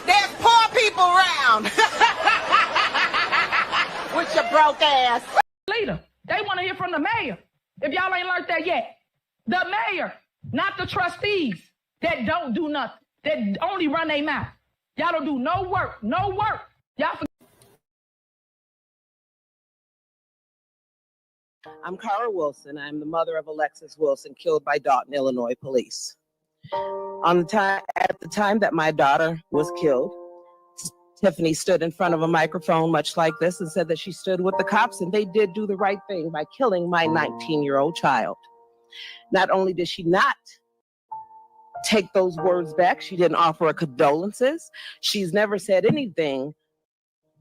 There's poor people around. With your broke ass. Leader, they want to hear from the mayor. If y'all ain't learned that yet. The mayor, not the trustees that don't do nothing, that only run their mouth. Y'all don't do no work, no work. Y'all I'm Cara Wilson. I'm the mother of Alexis Wilson, killed by Dolton, Illinois police. At the time that my daughter was killed, Tiffany stood in front of a microphone much like this and said that she stood with the cops and they did do the right thing by killing my 19-year-old child. Not only did she not take those words back, she didn't offer her condolences. She's never said anything.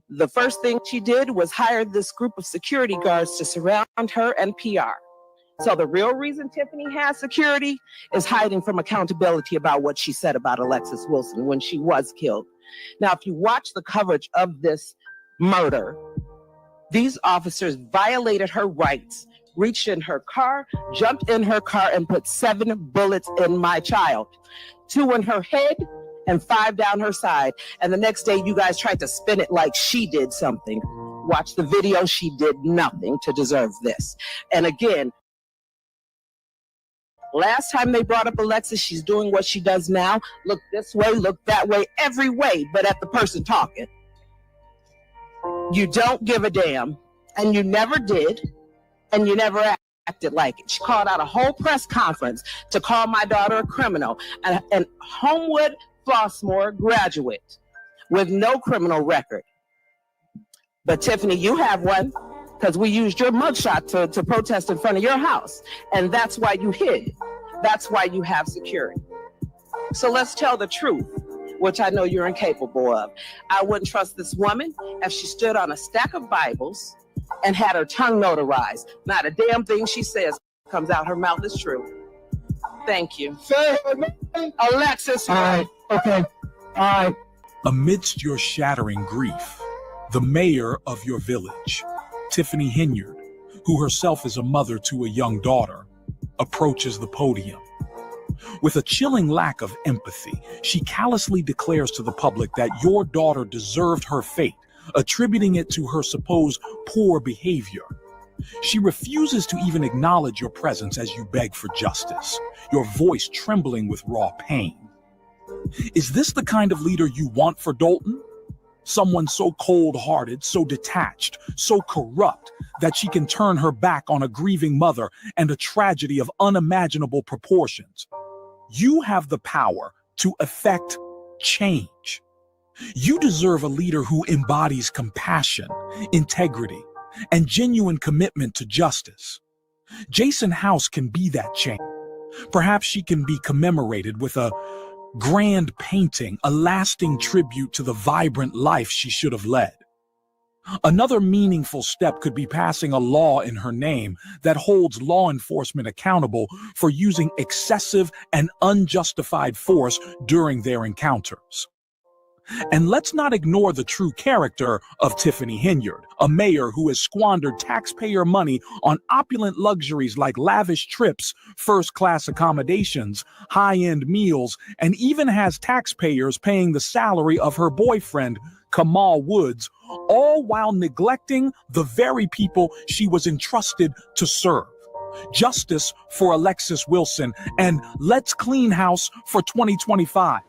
The first thing she did was hire this group of security guards to surround her and PR. So the real reason Tiffany has security is hiding from accountability about what she said about Alexis Wilson when she was killed. Now, if you watch the coverage of this murder, these officers violated her rights, reached in her car, jumped in her car, and put 7 bullets in my child. 2 in her head and 5 down her side. And the next day, you guys tried to spin it like she did something. Watch the video. She did nothing to deserve this. And again, last time they brought up Alexis, she's doing what she does now. Look this way, look that way, every way, but at the person talking. You don't give a damn, and you never did, and you never acted like it. She called out a whole press conference to call my daughter a criminal, and Homewood Flossmoor graduate with no criminal record. But Tiffany, you have one, because we used your mugshot to protest in front of your house. And that's why you hid. That's why you have security. So let's tell the truth, which I know you're incapable of. I wouldn't trust this woman if she stood on a stack of Bibles and had her tongue notarized. Not a damn thing she says comes out her mouth is true. Thank you. Say her name. Alexis. All right. Okay. All right. Amidst your shattering grief, the mayor of your village, Tiffany Henyard, who herself is a mother to a young daughter, approaches the podium. With a chilling lack of empathy, she callously declares to the public that your daughter deserved her fate, attributing it to her supposed poor behavior. She refuses to even acknowledge your presence as you beg for justice, your voice trembling with raw pain. Is this the kind of leader you want for Dolton? Someone so cold-hearted, so detached, so corrupt that she can turn her back on a grieving mother and a tragedy of unimaginable proportions. You have the power to effect change. You deserve a leader who embodies compassion, integrity, and genuine commitment to justice. Jason House can be that change. Perhaps she can be commemorated with a grand painting, a lasting tribute to the vibrant life she should have led. Another meaningful step could be passing a law in her name that holds law enforcement accountable for using excessive and unjustified force during their encounters. And let's not ignore the true character of Tiffany Henyard, a mayor who has squandered taxpayer money on opulent luxuries like lavish trips, first-class accommodations, high-end meals, and even has taxpayers paying the salary of her boyfriend, Kamal Woods, all while neglecting the very people she was entrusted to serve. Justice for Alexis Wilson, and let's clean house for 2025.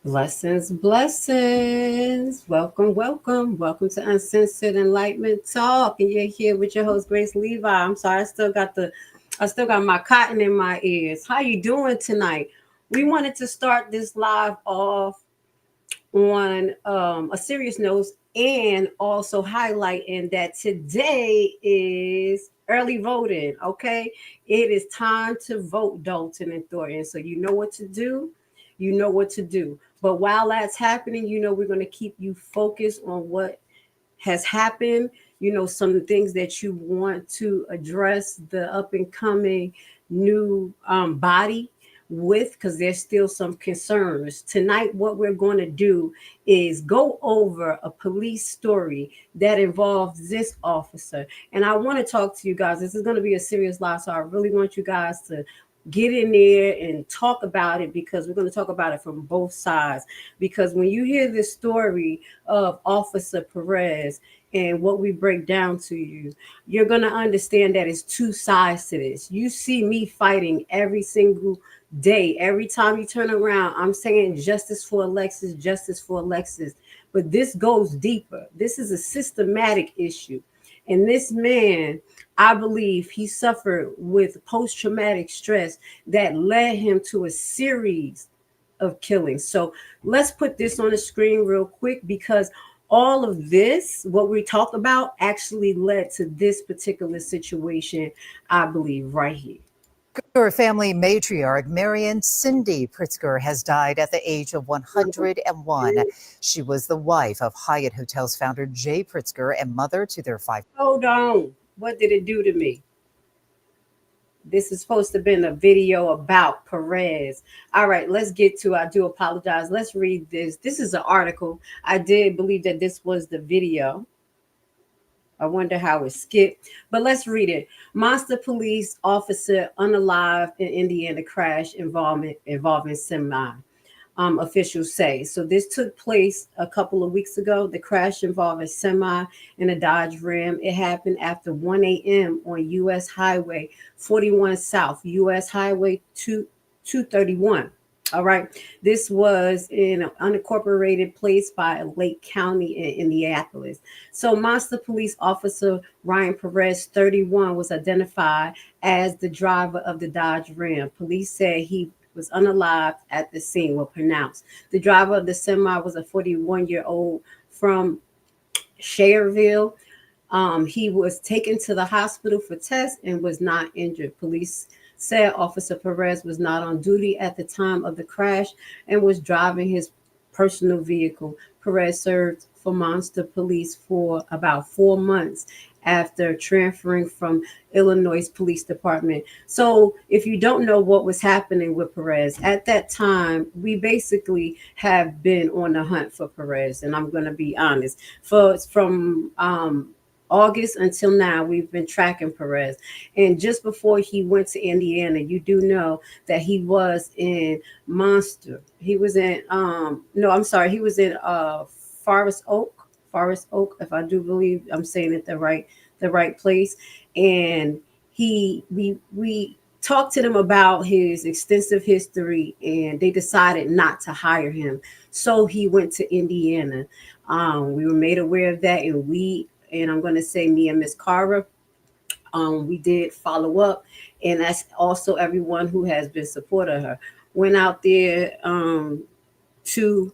Blessings, blessings. Welcome, welcome. Welcome to Uncensored Enlightenment Talk. And you're here with your host, Grace Levi. I'm sorry, I still got my cotton in my ears. How you doing tonight? We wanted to start this live off on a serious note and also highlighting that today is early voting, okay? It is time to vote, Dolton and Thornton. So you know what to do. You know what to do. But while that's happening, you know, we're going to keep you focused on what has happened, you know, some things that you want to address the up and coming new body with, because there's still some concerns. Tonight, what we're going to do is go over a police story that involves this officer. And I want to talk to you guys. This is going to be a serious live, so I really want you guys to get in there and talk about it, because we're going to talk about it from both sides. Because when you hear this story of Officer Perez and what we break down to you, you're going to understand that it's two sides to this. You see me fighting every single day. Every time you turn around, I'm saying justice for Alexis, justice for Alexis. But this goes deeper. This is a systematic issue. And this man, I believe he suffered with post-traumatic stress that led him to a series of killings. So let's put this on the screen real quick, because all of this, what we talk about, actually led to this particular situation, I believe, right here. Pritzker family matriarch Marion Cindy Pritzker has died at the age of 101. She was the wife of Hyatt Hotels founder Jay Pritzker and mother to their 5. Hold on. What did it do to me? This is supposed to have been a video about Perez. All right, let's get to, I do apologize. Let's read this. This is an article. I did believe that this was the video. I wonder how it skipped, but let's read it. Munster Police officer unalive in Indiana crash involving semi. Officials say. So this took place a couple of weeks ago. The crash involved a semi and a Dodge Ram. It happened after 1 a.m. on U.S. Highway 41 South, U.S. Highway 231. All right. This was in an unincorporated place by Lake County in Indianapolis. So Munster Police officer Ryan Perez, 31, was identified as the driver of the Dodge Ram. Police said he was unalive at the scene, were pronounced. The driver of the semi was a 41-year-old from Schererville. He was taken to the hospital for tests and was not injured. Police said Officer Perez was not on duty at the time of the crash and was driving his personal vehicle. Perez served for Munster Police for about 4 months after transferring from Illinois Police Department. So if you don't know what was happening with Perez, at that time, we basically have been on the hunt for Perez. And I'm going to be honest, from August until now, we've been tracking Perez. And just before he went to Indiana, you do know that he was in Munster. He was in, he was in Forest Oak, if I do believe I'm saying it the right place. And we talked to them about his extensive history, and they decided not to hire him. So he went to Indiana. We were made aware of that, and I'm going to say me and Miss Cara, we did follow up, and that's also everyone who has been supporting her. Went out there to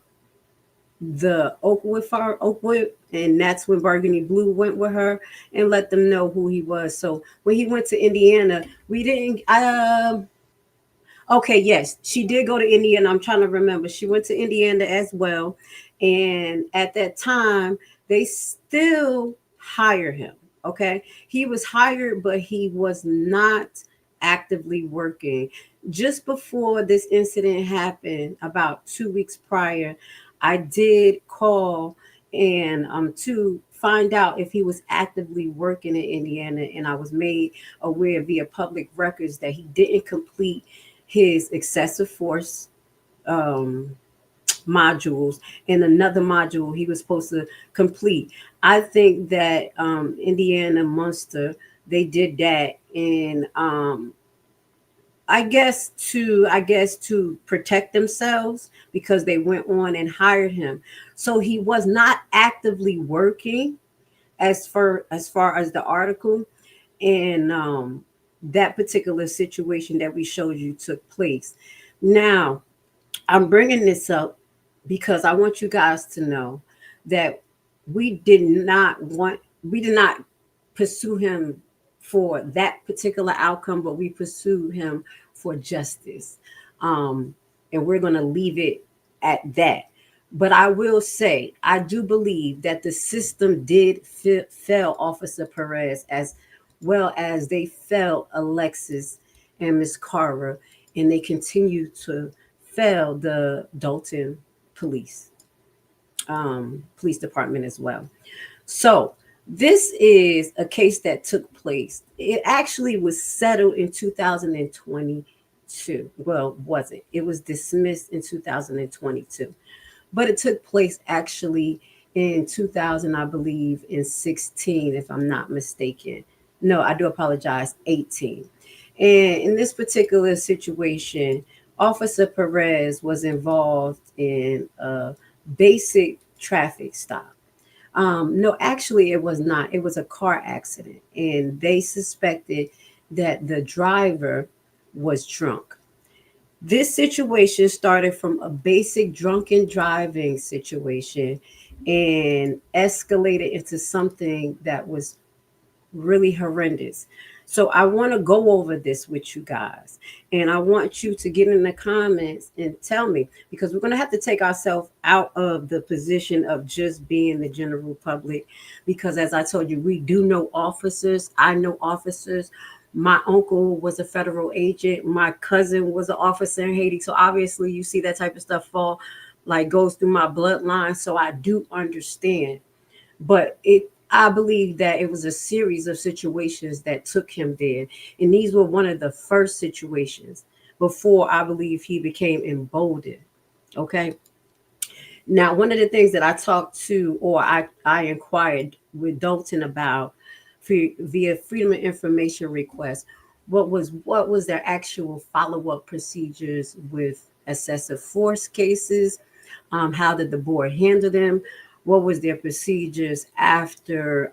the Oakwood, and that's when Burgundy Blue went with her and let them know who he was. So when he went to Indiana, we didn't. Okay, yes, she did go to Indiana. I'm trying to remember. She went to Indiana as well, and at that time, they still hire him. Okay, he was hired, but he was not actively working. Just before this incident happened, about 2 weeks prior, I did call and to find out if he was actively working in Indiana, and I was made aware via public records that he didn't complete his excessive force modules, and another module he was supposed to complete. I think that Indiana Munster, they did that, and I guess to protect themselves, because they went on and hired him. So he was not actively working as far as the article, and that particular situation that we showed you took place. Now, I'm bringing this up because I want you guys to know that we did not pursue him for that particular outcome, but we pursued him for justice. And we're going to leave it at that. But I will say, I do believe that the system did fail Officer Perez as well as they failed Alexis and Miss Cara, and they continue to fail the Dolton Police Department as well. So this is a case that took place. It actually was settled in 2022. 2022. Well, wasn't. It was dismissed in 2022. But it took place actually in 2000, I believe, in 16, if I'm not mistaken. No, I do apologize, 18. And in this particular situation, Officer Perez was involved in a basic traffic stop. No, actually, it was not. It was a car accident. And they suspected that the driver was drunk. This situation started from a basic drunken driving situation and escalated into something that was really horrendous. So I want to go over this with you guys. And I want you to get in the comments and tell me, because we're going to have to take ourselves out of the position of just being the general public. Because as I told you, we do know officers. I know officers. My uncle was a federal agent. My cousin was an officer in Haiti. So obviously you see that type of stuff goes through my bloodline. So I do understand. But I believe that it was a series of situations that took him there. And these were one of the first situations before I believe he became emboldened. Okay. Now, one of the things that I talked to, or I inquired with Dolton about via Freedom of Information request, what was their actual follow-up procedures with excessive force cases? How did the board handle them? What was their procedures after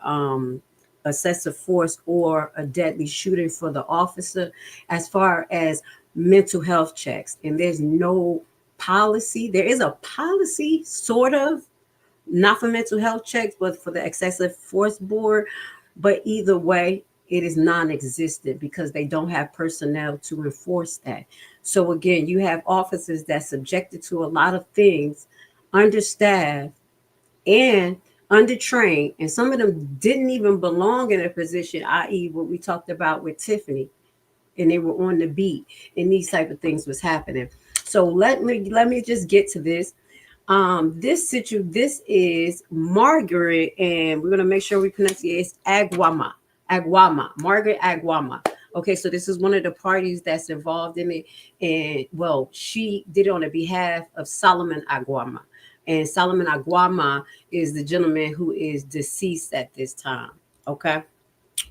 excessive force or a deadly shooting for the officer, as far as mental health checks? And there's no policy. There is a policy, sort of, not for mental health checks, but for the excessive force board. But either way, it is non-existent because they don't have personnel to enforce that. So again, you have officers that's subjected to a lot of things, understaffed, and undertrained, and some of them didn't even belong in a position, i.e. what we talked about with Tiffany, and they were on the beat, and these type of things was happening. So let me just get to this. This is Margaret, and we're gonna make sure we pronounce it. It's Awama, Margaret Awama. Okay, so this is one of the parties that's involved in it, and well, she did it on the behalf of Solomon Awama. And Solomon Awama is the gentleman who is deceased at this time. Okay.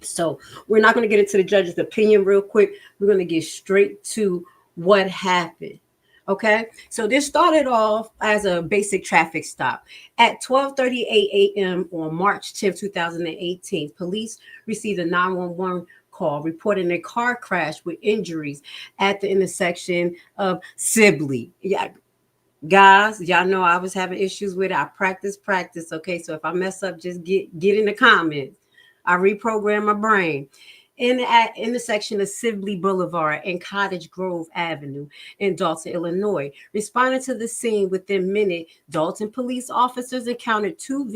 So we're not going to get into the judge's opinion real quick. We're going to get straight to what happened. Okay. So this started off as a basic traffic stop. At 12:38 a.m. on March 10, 2018, police received a 911 call reporting a car crash with injuries at the intersection of Sibley. Yeah. Guys, y'all know I was having issues with it. I practice. Okay, so if I mess up, just get in the comments. I reprogram my brain. In the intersection of Sibley Boulevard and Cottage Grove Avenue in Dolton, Illinois. Responding to the scene within minutes, Dolton police officers encountered two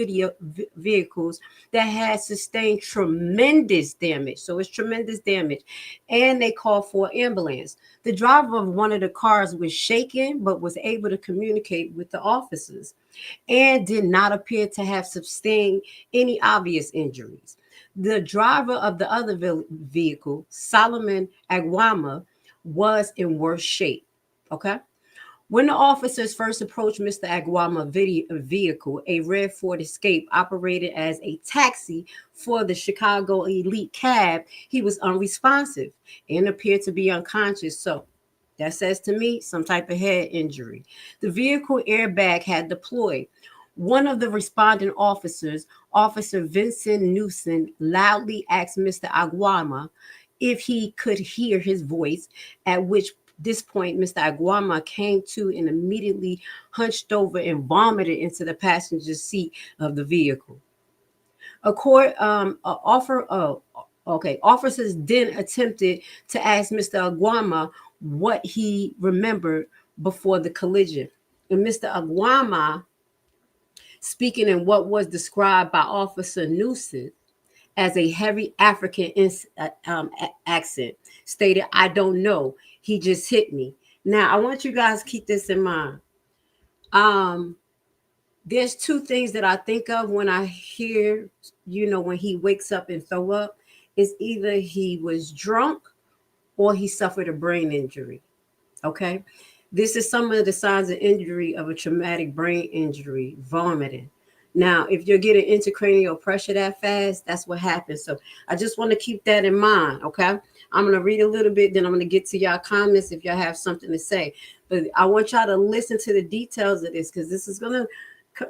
vehicles that had sustained tremendous damage. So it's tremendous damage. And they called for an ambulance. The driver of one of the cars was shaken, but was able to communicate with the officers and did not appear to have sustained any obvious injuries. The driver of the other vehicle, Solomon Awama, was in worse shape. Okay. When the officers first approached Mr. Awama vehicle, a red Ford Escape operated as a taxi for the Chicago Elite cab, he was unresponsive and appeared to be unconscious. So that says to me some type of head injury. The vehicle airbag had deployed. One of the responding officers, Officer Vincent Newson, loudly asked Mr. Awama if he could hear his voice, at which this point Mr. Awama came to and immediately hunched over and vomited into the passenger seat of the vehicle. Officers then attempted to ask Mr. Awama what he remembered before the collision. And Mr. Awama, speaking in what was described by Officer Newsom as a heavy African accent, stated, "I don't know. He just hit me." Now, I want you guys to keep this in mind. There's two things that I think of when I hear, when he wakes up and throw up. Is either he was drunk or he suffered a brain injury. Okay. This is some of the signs of injury of a traumatic brain injury: vomiting. Now, if you're getting intracranial pressure that fast, that's what happens. So I just want to keep that in mind. Okay. I'm going to read a little bit, then I'm going to get to y'all comments if y'all have something to say. But I want y'all to listen to the details of this, because this is going to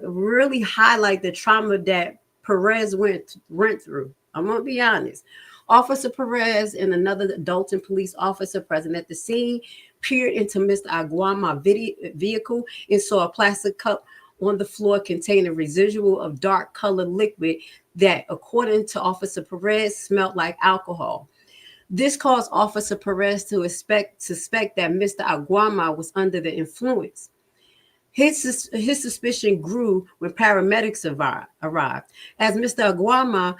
really highlight the trauma that Perez went through. I'm going to be honest. Officer Perez and another Dolton police officer present at the scene peered into Mr. Awama's vehicle and saw a plastic cup on the floor containing a residual of dark colored liquid that, according to Officer Perez, smelled like alcohol. This caused Officer Perez to suspect that Mr. Awama was under the influence. His suspicion grew when paramedics arrived. As Mr. Awama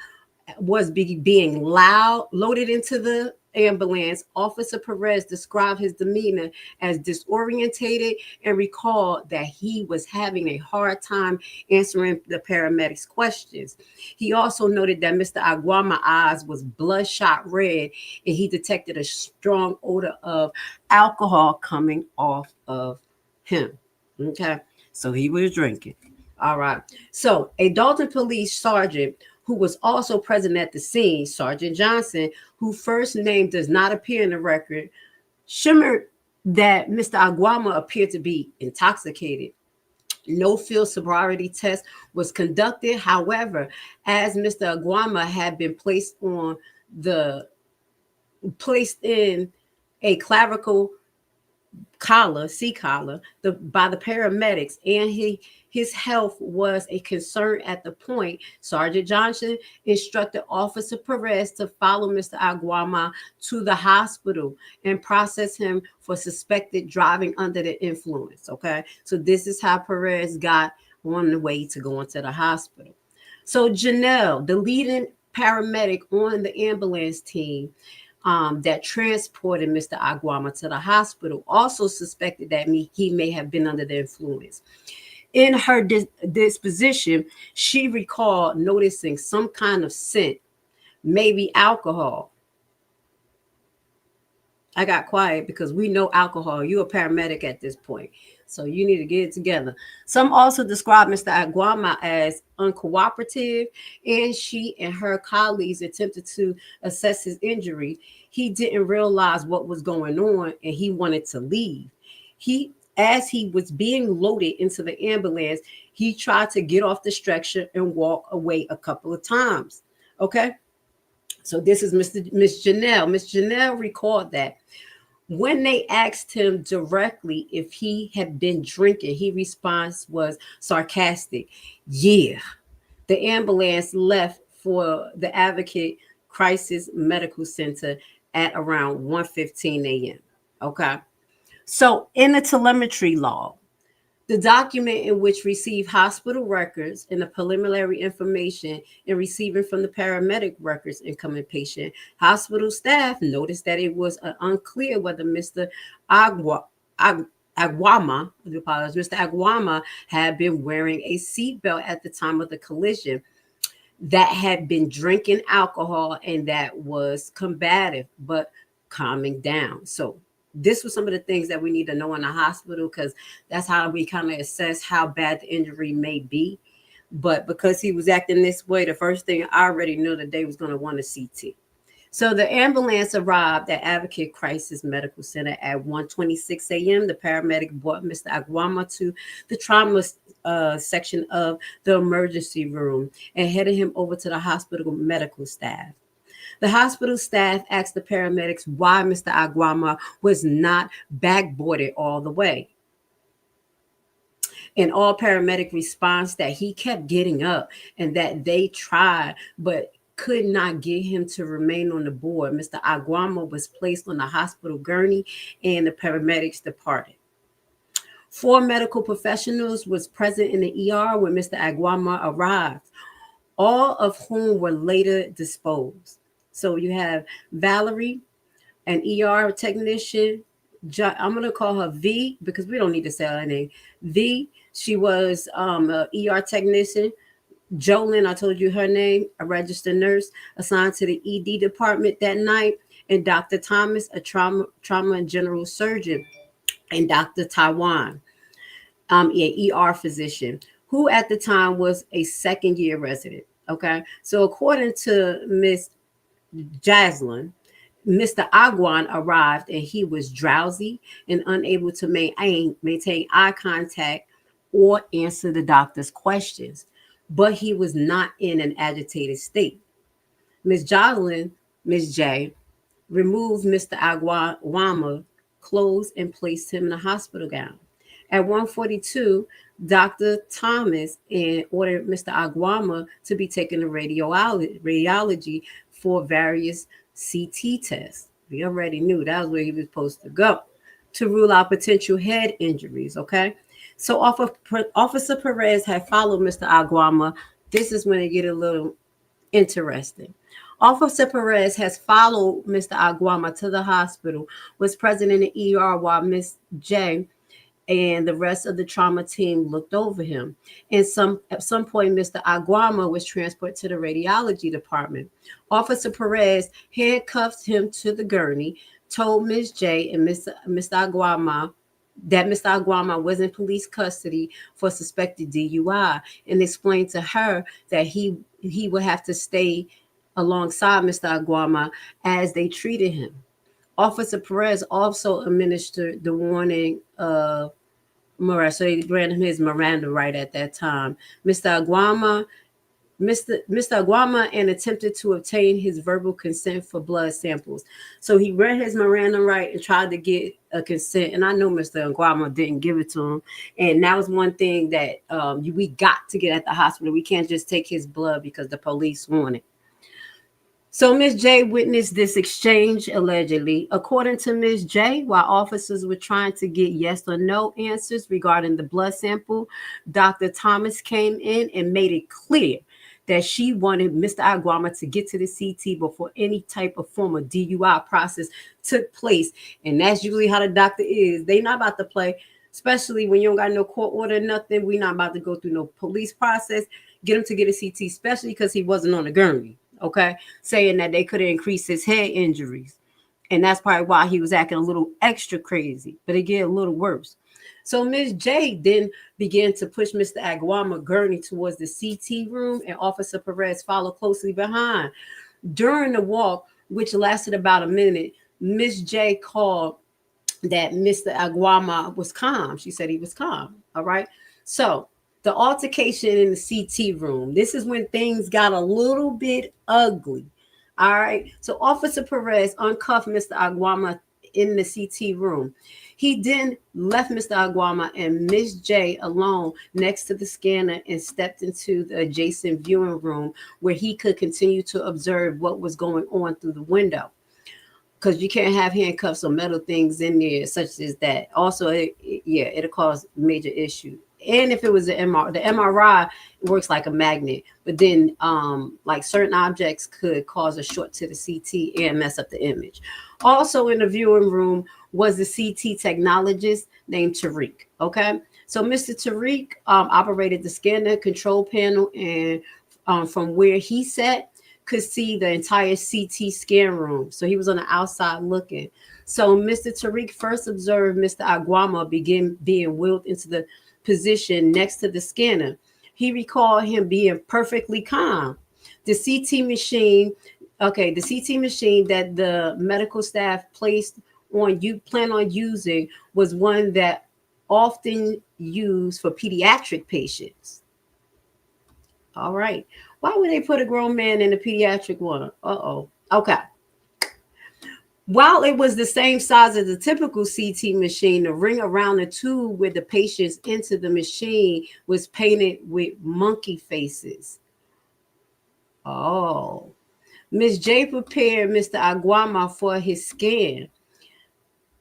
was being loaded into the ambulance, Officer Perez described his demeanor as disorientated and recalled that he was having a hard time answering the paramedics' questions. He also noted that Mr. Awama's eyes was bloodshot red, and he detected a strong odor of alcohol coming off of him. Okay, so he was drinking. All right. So a Dolton police sergeant who was also present at the scene, Sergeant Johnson, who first name does not appear in the record, shimmered that Mr. Awama appeared to be intoxicated. No field sobriety test was conducted. However, as Mr. Awama had been placed in a clavicle collar, C-collar, by the paramedics, and his health was a concern at the point, Sergeant Johnson instructed Officer Perez to follow Mr. Awama to the hospital and process him for suspected driving under the influence. Okay, so this is how Perez got on the way to go into the hospital. So Janelle, the leading paramedic on the ambulance team that transported Mr. Awama to the hospital, also suspected that he may have been under the influence. In her disposition, she recalled noticing some kind of scent, maybe alcohol. I got quiet because we know alcohol. You're a paramedic at this point, so you need to get it together. Some also described Mr. Awama as uncooperative, and she and her colleagues attempted to assess his injury. He didn't realize what was going on, and he wanted to leave. As he was being loaded into the ambulance, he tried to get off the stretcher and walk away a couple of times. Okay. So this is Miss Janelle. Miss Janelle recalled that when they asked him directly if he had been drinking, his response was sarcastic. Yeah. The ambulance left for the Advocate Crisis Medical Center at around 1:15 a.m. Okay. So in the telemetry log, the document in which received hospital records and the preliminary information and receiving from the paramedic records incoming patient, hospital staff noticed that it was unclear whether Mr. Awama, Mr. Awama had been wearing a seatbelt at the time of the collision, that had been drinking alcohol, and that was combative but calming down. So this was some of the things that we need to know in the hospital, because that's how we kind of assess how bad the injury may be. But because he was acting this way, the first thing I already knew that they was going to want a CT. So the ambulance arrived at Advocate Crisis Medical Center at 1:26 a.m. The paramedic brought Mr. Awama to the trauma section of the emergency room and headed him over to the hospital medical staff. The hospital staff asked the paramedics why Mr. Awama was not backboarded all the way. And all paramedic response that he kept getting up and that they tried but could not get him to remain on the board. Mr. Awama was placed on the hospital gurney and the paramedics departed. 4 medical professionals was present in the ER when Mr. Awama arrived, all of whom were later disposed. So you have Valerie, an ER technician. I'm going to call her V because we don't need to say her name. V, she was an ER technician. Jolyn, I told you her name, a registered nurse assigned to the ED department that night. And Dr. Thomas, a trauma and general surgeon. and Dr. Taiwan, an ER physician, who at the time was a second-year resident. Okay, so according to Miss Jaslyn, Mr. Agwan arrived and he was drowsy and unable to maintain eye contact or answer the doctor's questions, but he was not in an agitated state. Miss J, removed Mr. Awama clothes and placed him in a hospital gown. At 1:42, Dr. Thomas ordered Mr. Agwama to be taken to radiology for various CT tests. We already knew that was where he was supposed to go to rule out potential head injuries. Okay, so Officer Perez had followed Mr. Agwama. This is when it get a little interesting. Officer Perez has followed Mr. Agwama to the hospital, was present in the ER while Miss J and the rest of the trauma team looked over him. And at some point, Mr. Agwama was transported to the radiology department. Officer Perez handcuffed him to the gurney, told Ms. J and Mr. Agwama that Mr. Agwama was in police custody for suspected DUI, and explained to her that he would have to stay alongside Mr. Agwama as they treated him. Officer Perez also administered the warning of Miranda, so they granted him his Miranda right at that time. Mr. Agwama and attempted to obtain his verbal consent for blood samples. So he read his Miranda right and tried to get a consent. And I know Mr. Agwama didn't give it to him. And that was one thing that we got to get at the hospital. We can't just take his blood because the police want it. So Ms. J witnessed this exchange allegedly. According to Ms. J, while officers were trying to get yes or no answers regarding the blood sample, Dr. Thomas came in and made it clear that she wanted Mr. Agwama to get to the CT before any type of form of DUI process took place. And that's usually how the doctor is. They not about to play, especially when you don't got no court order, nothing. We not about to go through no police process. Get him to get a CT, especially because he wasn't on the gurney. Okay, saying that they could increase his head injuries. And that's probably why he was acting a little extra crazy, but it get a little worse. So Ms. J then began to push Mr. Agwama gurney towards the CT room, and Officer Perez followed closely behind. During the walk, which lasted about a minute, Ms. J called that Mr. Agwama was calm. She said he was calm. All right. So the altercation in the CT room. This is when things got a little bit ugly. All right. So Officer Perez uncuffed Mr. Agwama in the CT room. He then left Mr. Agwama and Ms. J alone next to the scanner and stepped into the adjacent viewing room where he could continue to observe what was going on through the window. Because you can't have handcuffs or metal things in there such as that. Also, it'll cause major issue. And if it was the MRI works like a magnet, but then like certain objects could cause a short to the CT and mess up the image. Also in the viewing room was the CT technologist named Tariq. Okay, so Mr. Tariq operated the scanner control panel, and from where he sat, could see the entire CT scan room. So he was on the outside looking. So Mr. Tariq first observed Mr. Agwama begin being wheeled into the position next to the scanner. He recalled him being perfectly calm. The CT machine that the medical staff plan on using was one that often used for pediatric patients. All right. Why would they put a grown man in a pediatric one? Okay. While it was the same size as the typical CT machine, the ring around the tube where the patients entered the machine was painted with monkey faces. Oh. Ms. J prepared Mr. Agwama for his scan.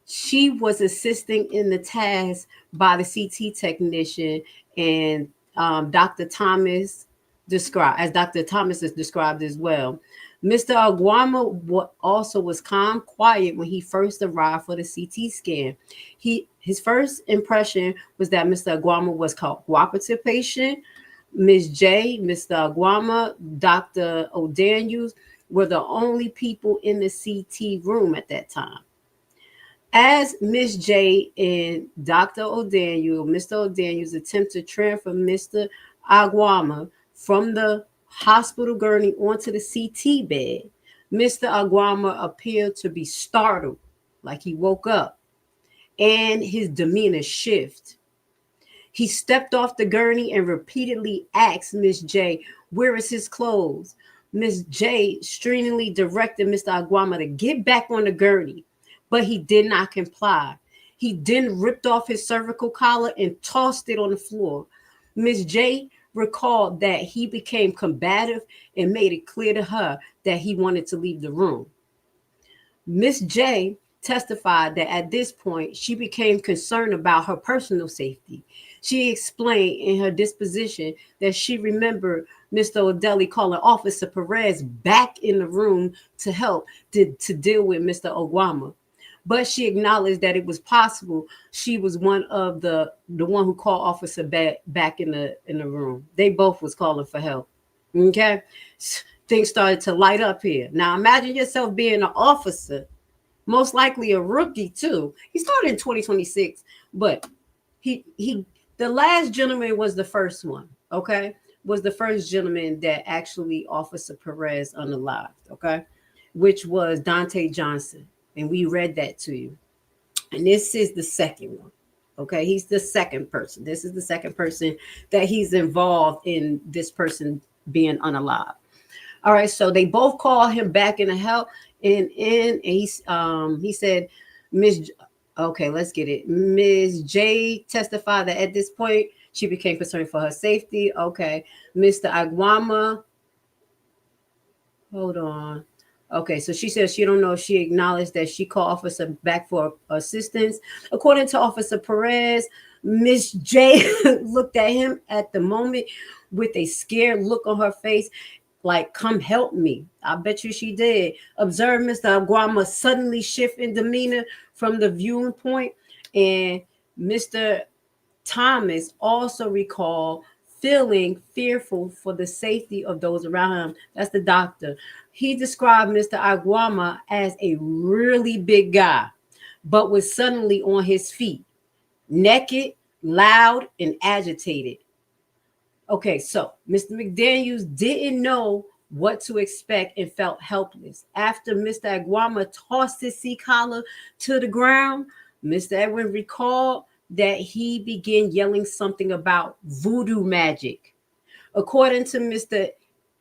She was assisting in the task by the CT technician, and Dr. Thomas is described as well. Mr. Agwama also was calm, quiet when he first arrived for the CT scan. His first impression was that Mr. Agwama was a cooperative patient. Ms. J, Mr. Agwama, Dr. O'Daniels were the only people in the CT room at that time. As Miss J and Dr. O'Daniel, Mr. O'Daniel's attempt to transfer Mr. Awama from the hospital gurney onto the CT bed, Mr. Awama appeared to be startled, like he woke up, and his demeanor shifted. He stepped off the gurney and repeatedly asked Miss J, "Where is his clothes?" Miss J sternly directed Mr. Awama to get back on the gurney, but he did not comply. He then ripped off his cervical collar and tossed it on the floor. Miss J recalled that he became combative and made it clear to her that he wanted to leave the room. Miss J testified that at this point, she became concerned about her personal safety. She explained in her disposition that she remembered Mr. O'Delly calling Officer Perez back in the room to help to deal with Mr. Awama. But she acknowledged that it was possible she was one of the one who called Officer back in the room. They both was calling for help. Okay, things started to light up here. Now imagine yourself being an officer, most likely a rookie too. He started in 2026, but the last gentleman was the first one. Okay, was the first gentleman that actually Officer Perez unalived. Okay, which was Dante Johnson. And we read that to you. And this is the second one. Okay. He's the second person. This is the second person that he's involved in this person being unalive. All right. So they both called him back in to help. And he said, okay, let's get it. Ms. J testified that at this point, she became concerned for her safety. Okay. Mr. Awama. Hold on. Okay, so she says she don't know if she acknowledged that she called Officer back for assistance. According to Officer Perez, Miss J looked at him at the moment with a scared look on her face, like, "Come help me." I bet you she did. Observe Mr. Awama suddenly shift in demeanor from the viewing point, and Mr. Thomas also recalled feeling fearful for the safety of those around him. That's the doctor. He described Mr. Awama as a really big guy, but was suddenly on his feet, naked, loud, and agitated. Okay, so Mr. McDaniels didn't know what to expect and felt helpless. After Mr. Awama tossed his seat collar to the ground, Mr. Edwin recalled that he began yelling something about voodoo magic. According to Mr.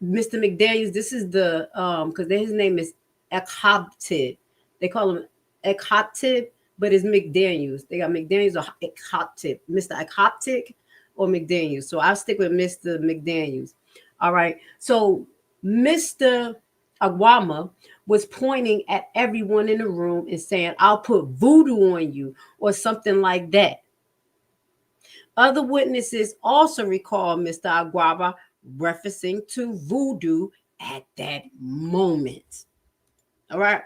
McDaniels, this is the because his name is Ekhoptib. They call him Ekhoptib, but it's McDaniels. They got McDaniels or Ekhoptib, Mr. Ekhoptib or McDaniels. So I'll stick with Mr. McDaniels. All right. So Mr. Awama was pointing at everyone in the room and saying, "I'll put voodoo on you," or something like that. Other witnesses also recall Mr. Awama referencing to voodoo at that moment. All right.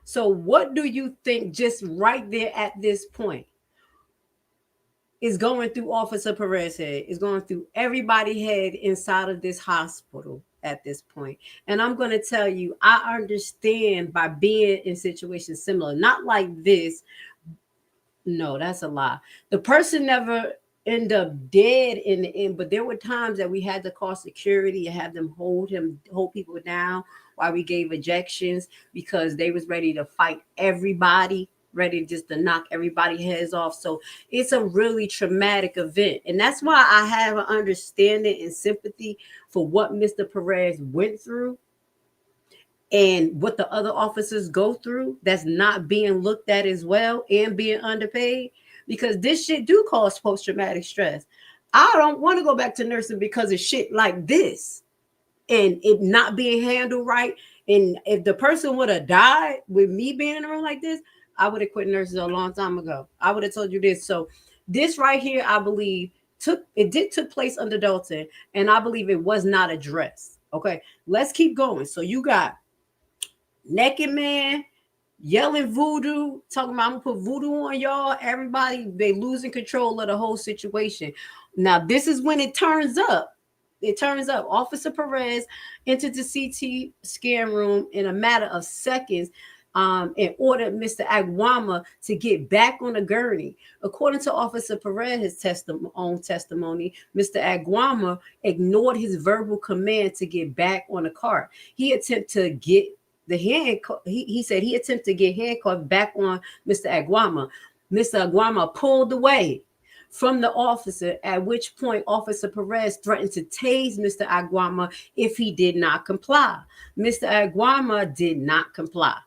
So what do you think just right there at this point is going through Officer Perez's head, is going through everybody's head inside of this hospital at this point? And I'm going to tell you, I understand by being in situations similar, not like this. No, that's a lie. The person never end up dead in the end, but there were times that we had to call security and have them hold people down while we gave ejections because they was ready to fight everybody, ready just to knock everybody's heads off. So it's a really traumatic event. And that's why I have an understanding and sympathy for what Mr. Perez went through and what the other officers go through that's not being looked at as well and being underpaid. Because this shit do cause post-traumatic stress. I don't want to go back to nursing because of shit like this and it not being handled right. And if the person would have died with me being in a room like this, I would have quit nursing a long time ago. I would have told you this. So this right here, I believe took place under Dolton, and I believe it was not addressed. Okay, let's keep going. So you got naked man yelling voodoo, talking about, "I'm gonna put voodoo on y'all." Everybody, they losing control of the whole situation. Now, this is when it turns up. It turns up. Officer Perez entered the CT scan room in a matter of seconds. and ordered Mr. Awama to get back on a gurney. According to Officer Perez's own testimony, Mr. Awama ignored his verbal command to get back on the cart. He attempted to get he said he attempted to get handcuffed back on Mr. Awama. Mr. Awama pulled away from the officer, at which point Officer Perez threatened to tase Mr. Awama if he did not comply. Mr. Awama did not comply.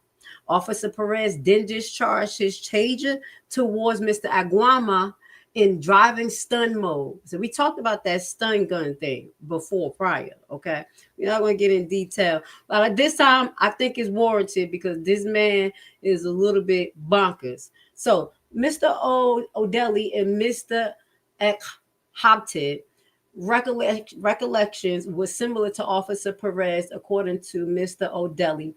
Officer Perez then discharged his taser towards Mr. Awama in driving stun mode. So we talked about that stun gun thing prior, okay? We're not going to get in detail. But at this time, I think it's warranted because this man is a little bit bonkers. So Mr. O'Delly and Mr. Habted recollections were similar to Officer Perez, according to Mr. O'Delly.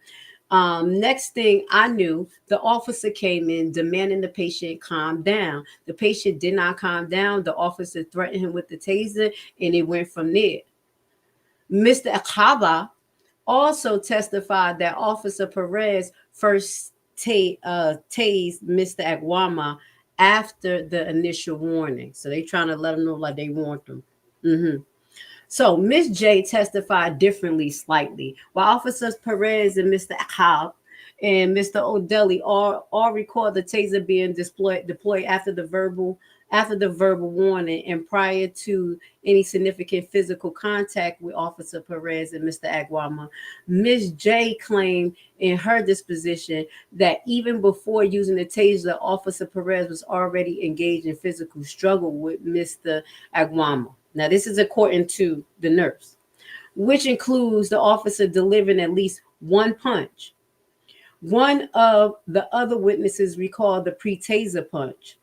Next thing I knew, the officer came in demanding the patient calm down. The patient did not calm down. The officer threatened him with the taser, and it went from there. Mr. Akaba also testified that Officer Perez first tased Mr. Awama after the initial warning. So they trying to let him know like they want him. So Miss J testified differently slightly. While Officers Perez and Mr. Akab and Mr. O'Delly all recall the taser being deployed after the verbal warning and prior to any significant physical contact with Officer Perez and Mr. Awama. Ms. J claimed in her disposition that even before using the taser, Officer Perez was already engaged in physical struggle with Mr. Awama. Now, this is according to the nurse, which includes the officer delivering at least one punch. One of the other witnesses recalled the pre-taser punch.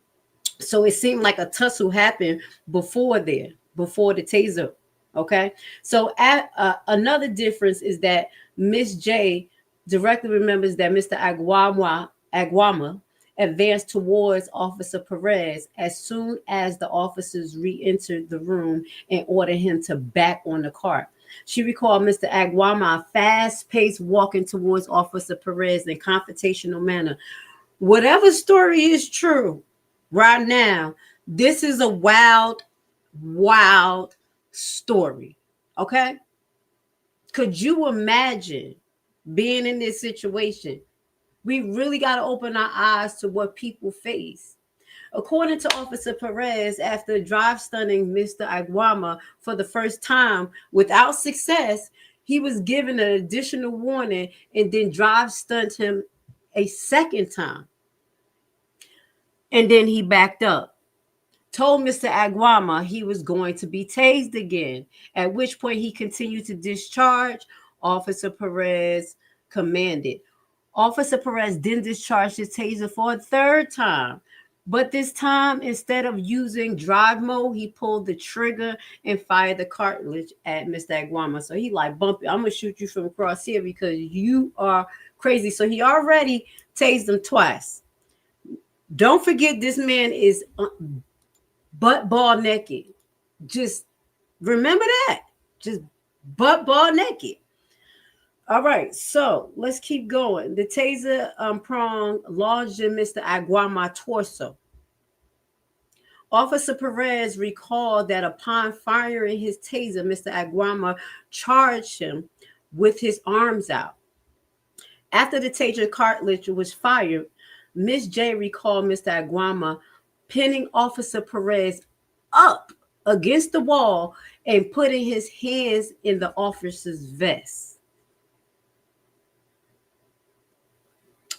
So it seemed like a tussle happened before the taser. Okay. So another difference is that Miss J directly remembers that Mr. Awama advanced towards Officer Perez as soon as the officers re-entered the room and ordered him to back on the cart. She recalled Mr. Awama fast-paced walking towards Officer Perez in a confrontational manner. Whatever story is true right now, this is a wild story. Okay? Could you imagine being in this situation? We really got to open our eyes to what people face. According to Officer Perez, after drive stunning Mr. Awama for the first time without success, he was given an additional warning and then drive stunned him a second time. And then he backed up, told Mr. Awama he was going to be tased again, at which point he continued to discharge. Officer Perez commanded. Officer Perez then discharged his taser for a third time. But this time, instead of using drive mode, he pulled the trigger and fired the cartridge at Mr. Awama. So he like, bump it. I'm going to shoot you from across here because you are crazy. So he already tased him twice. Don't forget this man is butt ball naked. Just remember that. Just butt ball naked. All right, so let's keep going. The taser prong lodged in Mr. Awama's torso. Officer Perez recalled that upon firing his taser, Mr. Awama charged him with his arms out. After the taser cartridge was fired, Ms. J recalled Mr. Awama pinning Officer Perez up against the wall and putting his hands in the officer's vest.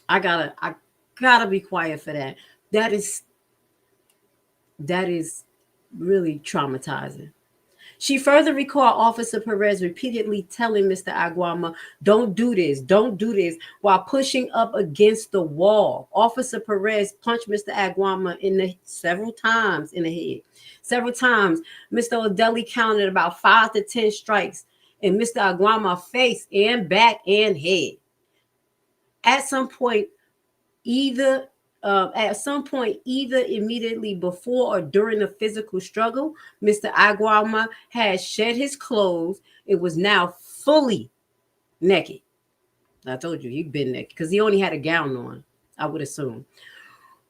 I gotta be quiet for that. That is really traumatizing. She further recalled Officer Perez repeatedly telling Mr. Awama, don't do this, while pushing up against the wall. Officer Perez punched Mr. Awama several times in the head. Several times, Mr. O'Delly counted about 5 to 10 strikes in Mr. Awama's face and back and head. At some point, either immediately before or during the physical struggle, Mr. Awama had shed his clothes. It was now fully naked. I told you he'd been there because he only had a gown on, I would assume.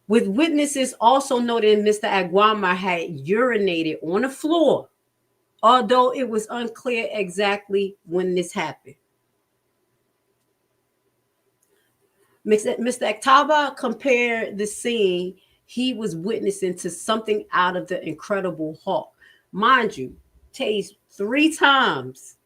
With witnesses also noting Mr. Awama had urinated on the floor, although it was unclear exactly when this happened. Mr. Aktaba compared the scene he was witnessing to something out of The Incredible Hulk. Mind you, tased 3 times,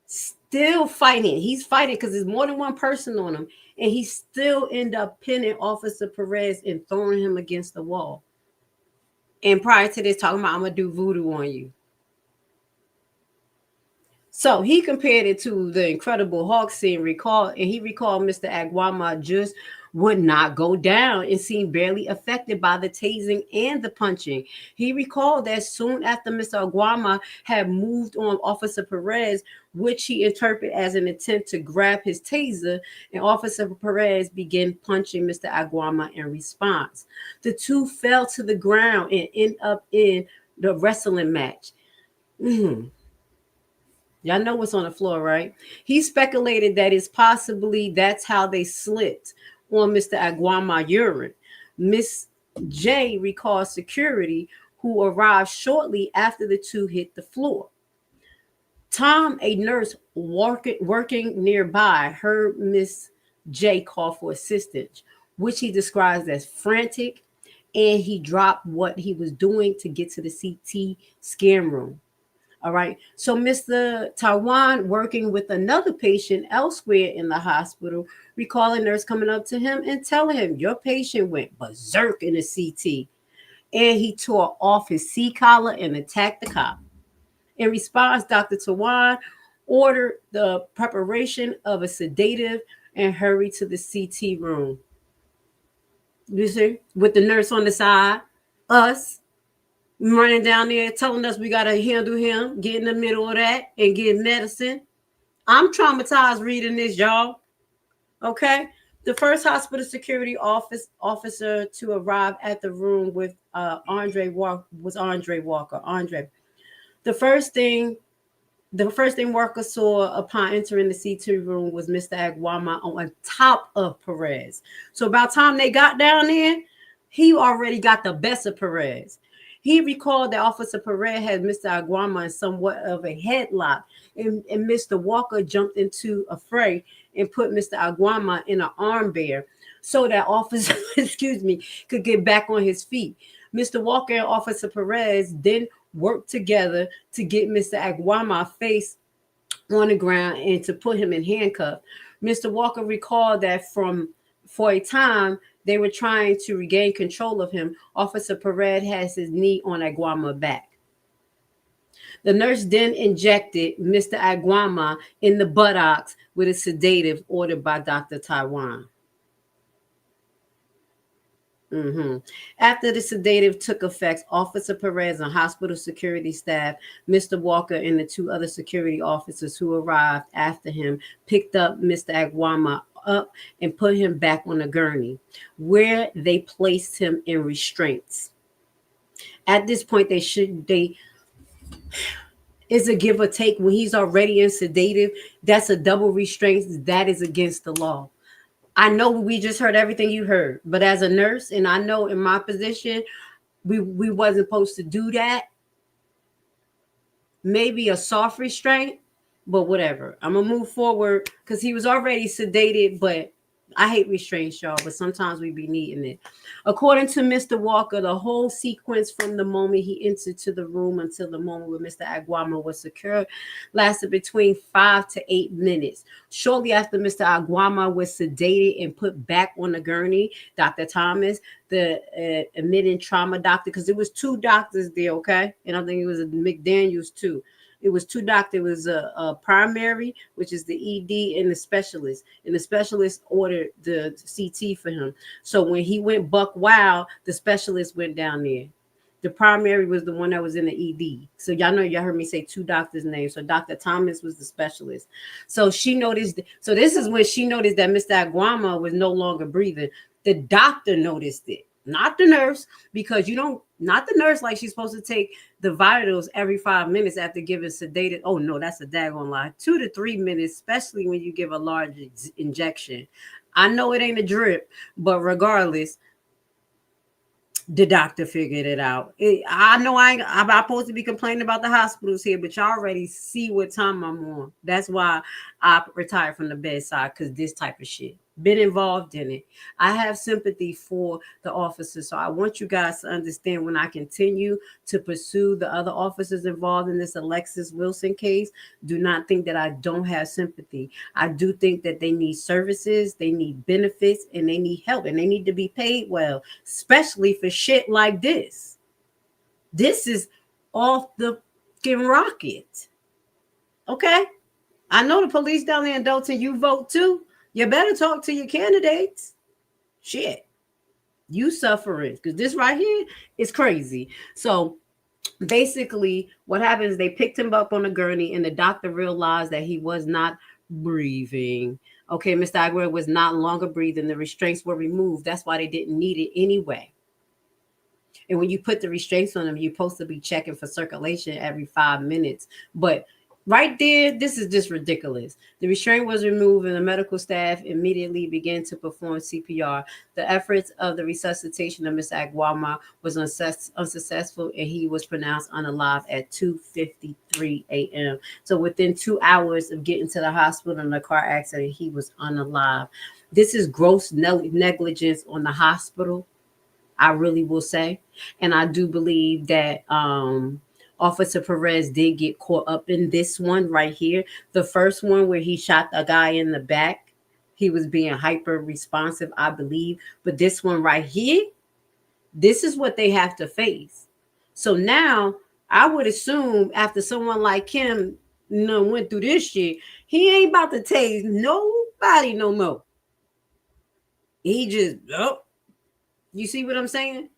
still fighting. He's fighting because there's more than one person on him, and he still end up pinning Officer Perez and throwing him against the wall. And prior to this, talking about, I'm going to do voodoo on you. So he compared it to The Incredible Hulk scene, and he recalled Mr. Awama just would not go down and seemed barely affected by the tasing and the punching. He recalled that soon after Mr. Awama had moved on Officer Perez, which he interpreted as an attempt to grab his taser, and Officer Perez began punching Mr. Awama in response. The two fell to the ground and end up in the wrestling match. Y'all know what's on the floor, right? He speculated that it's possibly that's how they slipped on Mr. Awama urine. Miss J recalls security who arrived shortly after the two hit the floor. Tom, a nurse working nearby, heard Miss J call for assistance, which he describes as frantic, and he dropped what he was doing to get to the CT scan room. All right. So Mr. Taiwan, working with another patient elsewhere in the hospital, recalled a nurse coming up to him and telling him, your patient went berserk in the CT. And he tore off his C-collar and attacked the cop. In response, Dr. Taiwan ordered the preparation of a sedative and hurried to the CT room. You see, with the nurse on the side, us running down there telling us we got to handle him, get in the middle of that and get medicine. I'm traumatized reading this, y'all. Okay. The first hospital security officer to arrive at the room with Andre Walker. The first thing Walker saw upon entering the C2 room was Mr. Awama on top of Perez. So by the time they got down there, he already got the best of Perez. He recalled that Officer Perez had Mr. Awama in somewhat of a headlock, and Mr. Walker jumped into a fray and put Mr. Awama in an arm bear so that Officer, could get back on his feet. Mr. Walker and Officer Perez then worked together to get Mr. Awama face on the ground and to put him in handcuffs. Mr. Walker recalled that for a time, they were trying to regain control of him. Officer Perez has his knee on Awama's back. The nurse then injected Mr. Awama in the buttocks with a sedative ordered by Dr. Taiwan. After the sedative took effect, Officer Perez and hospital security staff, Mr. Walker and the 2 other security officers who arrived after him, picked up Mr. Awama up and put him back on a gurney, where they placed him in restraints. At this point, it's a give or take. When he's already in sedative, that's a double restraint. That is against the law. I know we just heard everything you heard, but as a nurse, and I know in my position, we wasn't supposed to do that. Maybe a soft restraint, but whatever. I'm going to move forward because he was already sedated, but I hate restraints, y'all, but sometimes we be needing it. According to Mr. Walker, the whole sequence from the moment he entered to the room until the moment where Mr. Awama was secured lasted between 5 to 8 minutes. Shortly after Mr. Awama was sedated and put back on the gurney, Dr. Thomas, the admitting trauma doctor, because there was 2 doctors there, okay? And I think it was a McDaniels too. It was 2 doctors. It was a primary, which is the ED, and the specialist. And the specialist ordered the CT for him. So when he went buck wild, the specialist went down there. The primary was the one that was in the ED. So y'all heard me say 2 doctors' names. So Dr. Thomas was the specialist. So she noticed. So this is when she noticed that Mr. Awama was no longer breathing. The doctor noticed it. not the nurse, because you don't, not the nurse like she's supposed to take the vitals every 5 minutes after giving sedated. Oh no, that's a daggone lie. 2 to 3 minutes, especially when you give a large injection. I know it ain't a drip, but regardless, the doctor figured it out. I know I'm supposed to be complaining about the hospitals here, but y'all already see what time I'm on. That's why I retired from the bedside, because this type of shit. Been involved in it. I have sympathy for the officers. So I want you guys to understand, when I continue to pursue the other officers involved in this Alexis Wilson case, do not think that I don't have sympathy. I do think that they need services, they need benefits, and they need help, and they need to be paid well, especially for shit like this. This is off the fucking rocket. Okay? I know the police down there in Dolton, you vote too. You better talk to your candidates. Shit. You suffering, because this right here is crazy. So basically what happens, they picked him up on a gurney, and the doctor realized that he was not breathing. Okay, Mr. Aguirre was not longer breathing. The restraints were removed. That's why they didn't need it anyway. And when you put the restraints on him, you're supposed to be checking for circulation every 5 minutes. But right there, this is just ridiculous. The restraint was removed, and the medical staff immediately began to perform CPR. The efforts of the resuscitation of Mr. Awama was unsuccessful, and he was pronounced unalive at 2:53 a.m. So within 2 hours of getting to the hospital in a car accident, he was unalive. This is gross negligence on the hospital, I really will say. And I do believe that Officer Perez did get caught up in this one right here. The first one where he shot a guy in the back, he was being hyper responsive, I believe. But this one right here, this is what they have to face. So now I would assume after someone like him, went through this shit, he ain't about to tase nobody no more. He just, you see what I'm saying?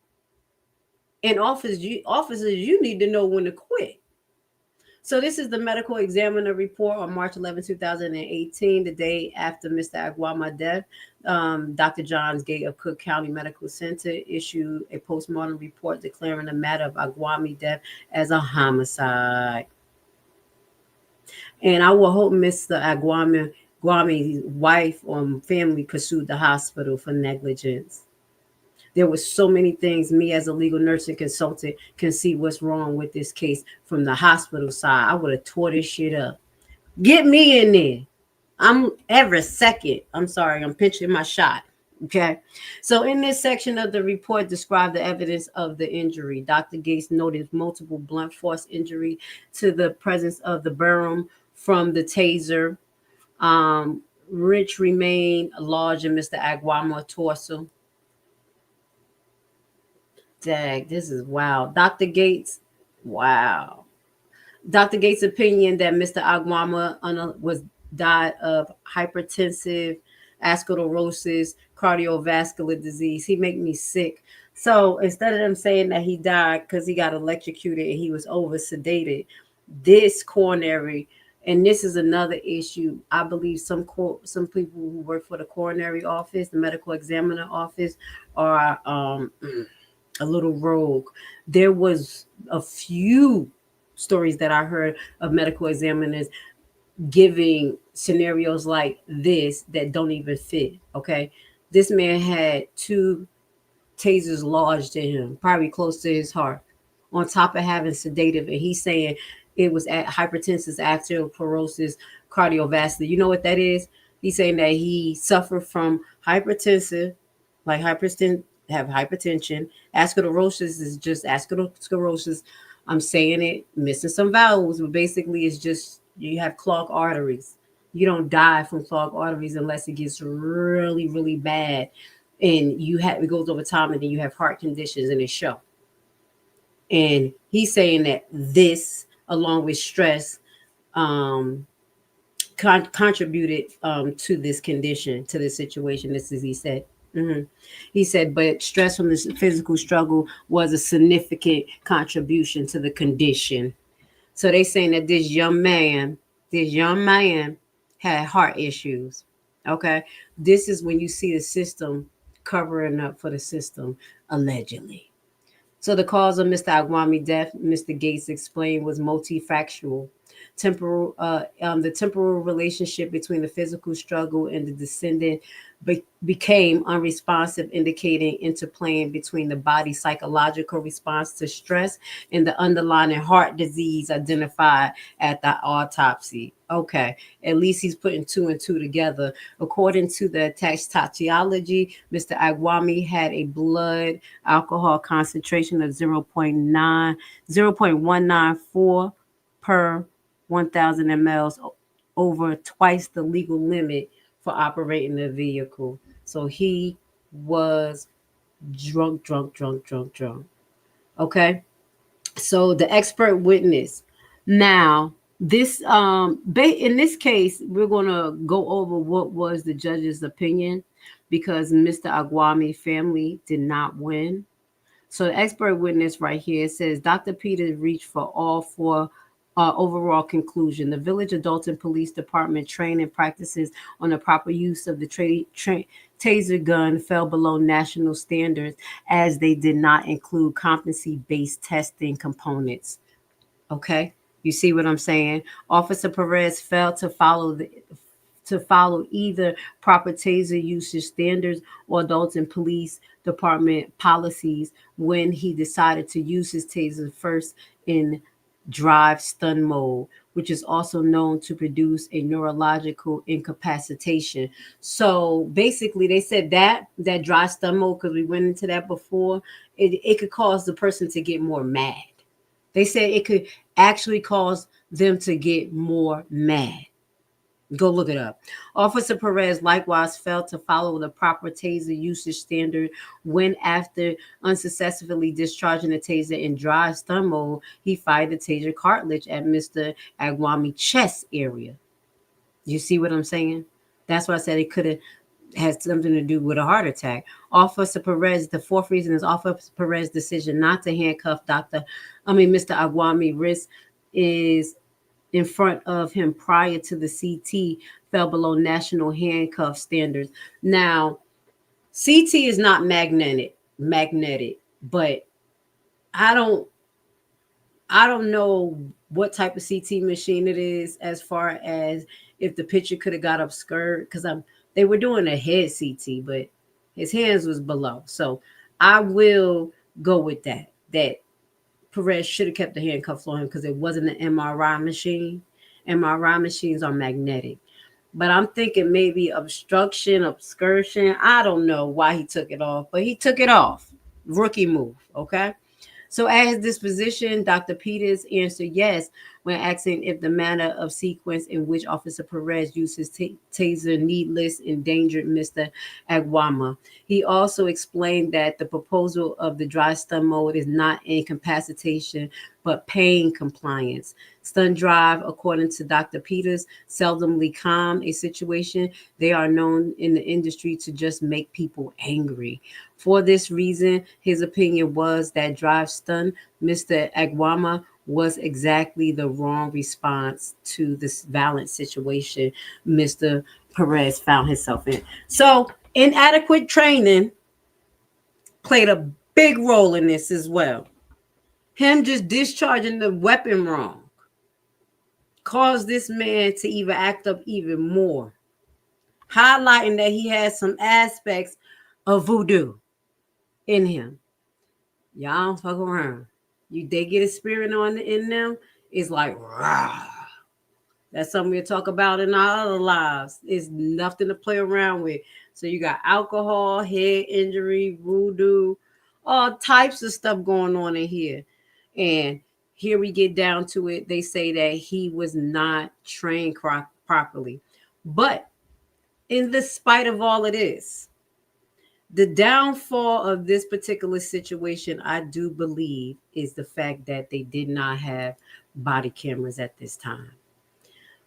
And officers, you need to know when to quit. So this is the medical examiner report on March 11, 2018, the day after Mr. Awama's death. Dr. Johns Gate of Cook County Medical Center issued a postmortem report declaring the matter of Awama's death as a homicide. And I will hope Mr. Awama's wife or family pursued the hospital for negligence. There were so many things me as a legal nursing consultant can see what's wrong with this case from the hospital side. I would have tore this shit up. Get me in there. I'm every second. I'm sorry, I'm pinching my shot. Okay. So in this section of the report described the evidence of the injury. Dr. Gates noted multiple blunt force injury to the presence of the burn from the taser. Rich remained large in Mr. Awama's torso. Dag, this is wild. Dr. Gates' opinion that Mr. Awama died of hypertensive atherosclerosis, cardiovascular disease. He make me sick. So instead of them saying that he died because he got electrocuted and he was over sedated, this coronary, and this is another issue. I believe some people who work for the coronary office, the medical examiner office, are a little rogue. There was a few stories that I heard of medical examiners giving scenarios like this that don't even fit. Okay. This man had 2 tasers lodged in him, probably close to his heart, on top of having sedative. And he's saying it was at hypertensive atherosclerosis, cardiovascular. You know what that is? He's saying that he suffered from hypertensive, like hypertension, atherosclerosis is just atherosclerosis. I'm saying it, missing some vowels, but basically it's just you have clogged arteries. You don't die from clogged arteries unless it gets really, really bad, and it goes over time, and then you have heart conditions, and it show. And he's saying that this, along with stress, contributed to this condition, to this situation. This is he said. Mm-hmm. He said, but stress from this physical struggle was a significant contribution to the condition. So they saying that this young man had heart issues. Okay. This is when you see the system covering up for the system, allegedly. So the cause of Mr. Awami's death, Mr. Gates explained, was multifactorial. The temporal relationship between the physical struggle and the descendant became unresponsive, indicating interplaying between the body's psychological response to stress and the underlying heart disease identified at the autopsy. Okay, at least he's putting two and two together. According to the attached toxicology, Mr. Awami had a blood alcohol concentration of 0.194 per 1,000 mLs, over twice the legal limit for operating the vehicle. So he was drunk. Okay. So the expert witness. Now, this in this case, we're gonna go over what was the judge's opinion, because Mr. Awami family did not win. So the expert witness right here says Dr. Peters reached for all four overall conclusion. The Village of Dolton Police Department training practices on the proper use of the taser gun fell below national standards, as they did not include competency-based testing components. Okay, you see what I'm saying? Officer Perez failed to follow either proper taser usage standards or Dolton Police Department policies when he decided to use his taser first in drive stun mode, which is also known to produce a neurological incapacitation. So basically, they said that drive stun mode, because we went into that before, it could cause the person to get more mad. They said it could actually cause them to get more mad. Go look it up. Officer Perez likewise failed to follow the proper taser usage standard when, after unsuccessfully discharging the taser in drive stun mode, he fired the taser cartridge at Mr. Awami's chest area. You see what I'm saying? That's why I said it could have had something to do with a heart attack. Officer Perez, the fourth reason is Officer Perez's decision not to handcuff Mr. Awami's wrist is in front of him prior to the CT fell below national handcuff standards. Now, CT is not magnetic, but I don't know what type of CT machine it is, as far as if the picture could have got obscured, because they were doing a head CT, but his hands was below. So I will go with that Perez should have kept the handcuffs on him, because it wasn't an MRI machine. MRI machines are magnetic. But I'm thinking maybe obstruction, excursion. I don't know why he took it off, but he took it off. Rookie move, okay? So at his disposition, Dr. Peters answered yes when asking if the manner of sequence in which Officer Perez used his taser needless endangered Mr. Awama. He also explained that the proposal of the dry stun mode is not incapacitation, but pain compliance. Stun drive, according to Dr. Peters, seldomly calm a situation. They are known in the industry to just make people angry. For this reason, his opinion was that drive stun Mr. Awama was exactly the wrong response to this violent situation Mr. Perez found himself in. So inadequate training played a big role in this as well. Him just discharging the weapon wrong caused this man to even act up even more, highlighting that he has some aspects of voodoo in him. Y'all don't fuck around. They get a spirit on in them, it's like, rah. That's something we'll talk about in our other lives. It's nothing to play around with. So you got alcohol, head injury, voodoo, all types of stuff going on in here. And here we get down to it. They say that he was not trained properly. But in the spite of all of this, the downfall of this particular situation, I do believe, is the fact that they did not have body cameras at this time.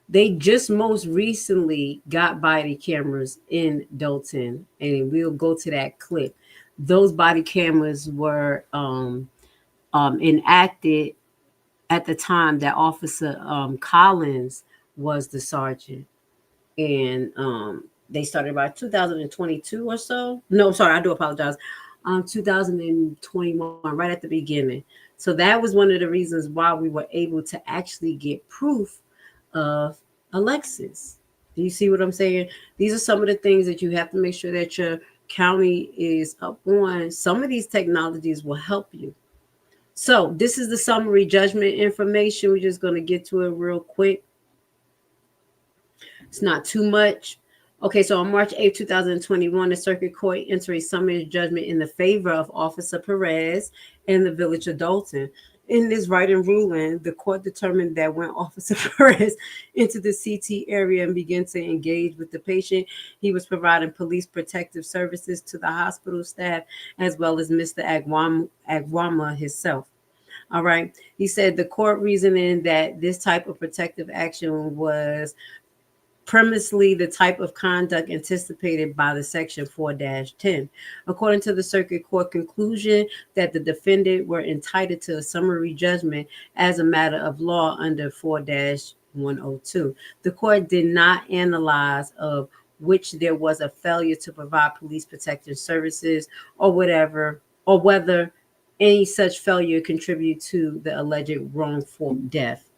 They just most recently got body cameras in Dolton, and we'll go to that clip. Those body cameras were enacted at the time that Officer Collins was the sergeant. And they started by 2022 or so. No, sorry, I do apologize. 2021, right at the beginning. So that was one of the reasons why we were able to actually get proof of Alexis. Do you see what I'm saying? These are some of the things that you have to make sure that your county is up on. Some of these technologies will help you. So this is the summary judgment information. We're just going to get to it real quick. It's not too much. Okay, so on March 8, 2021, the circuit court entered a summary judgment in the favor of Officer Perez and the village of Dolton. In this writing ruling, the court determined that when Officer Perez entered the CT area and began to engage with the patient, he was providing police protective services to the hospital staff as well as Mr. Awama himself. All right. He said the court reasoning that this type of protective action was premisely the type of conduct anticipated by the section 4-10. According to the circuit court conclusion that the defendant were entitled to a summary judgment as a matter of law under 4-102. The court did not analyze of which there was a failure to provide police protective services or whatever, or whether any such failure contributed to the alleged wrongful death.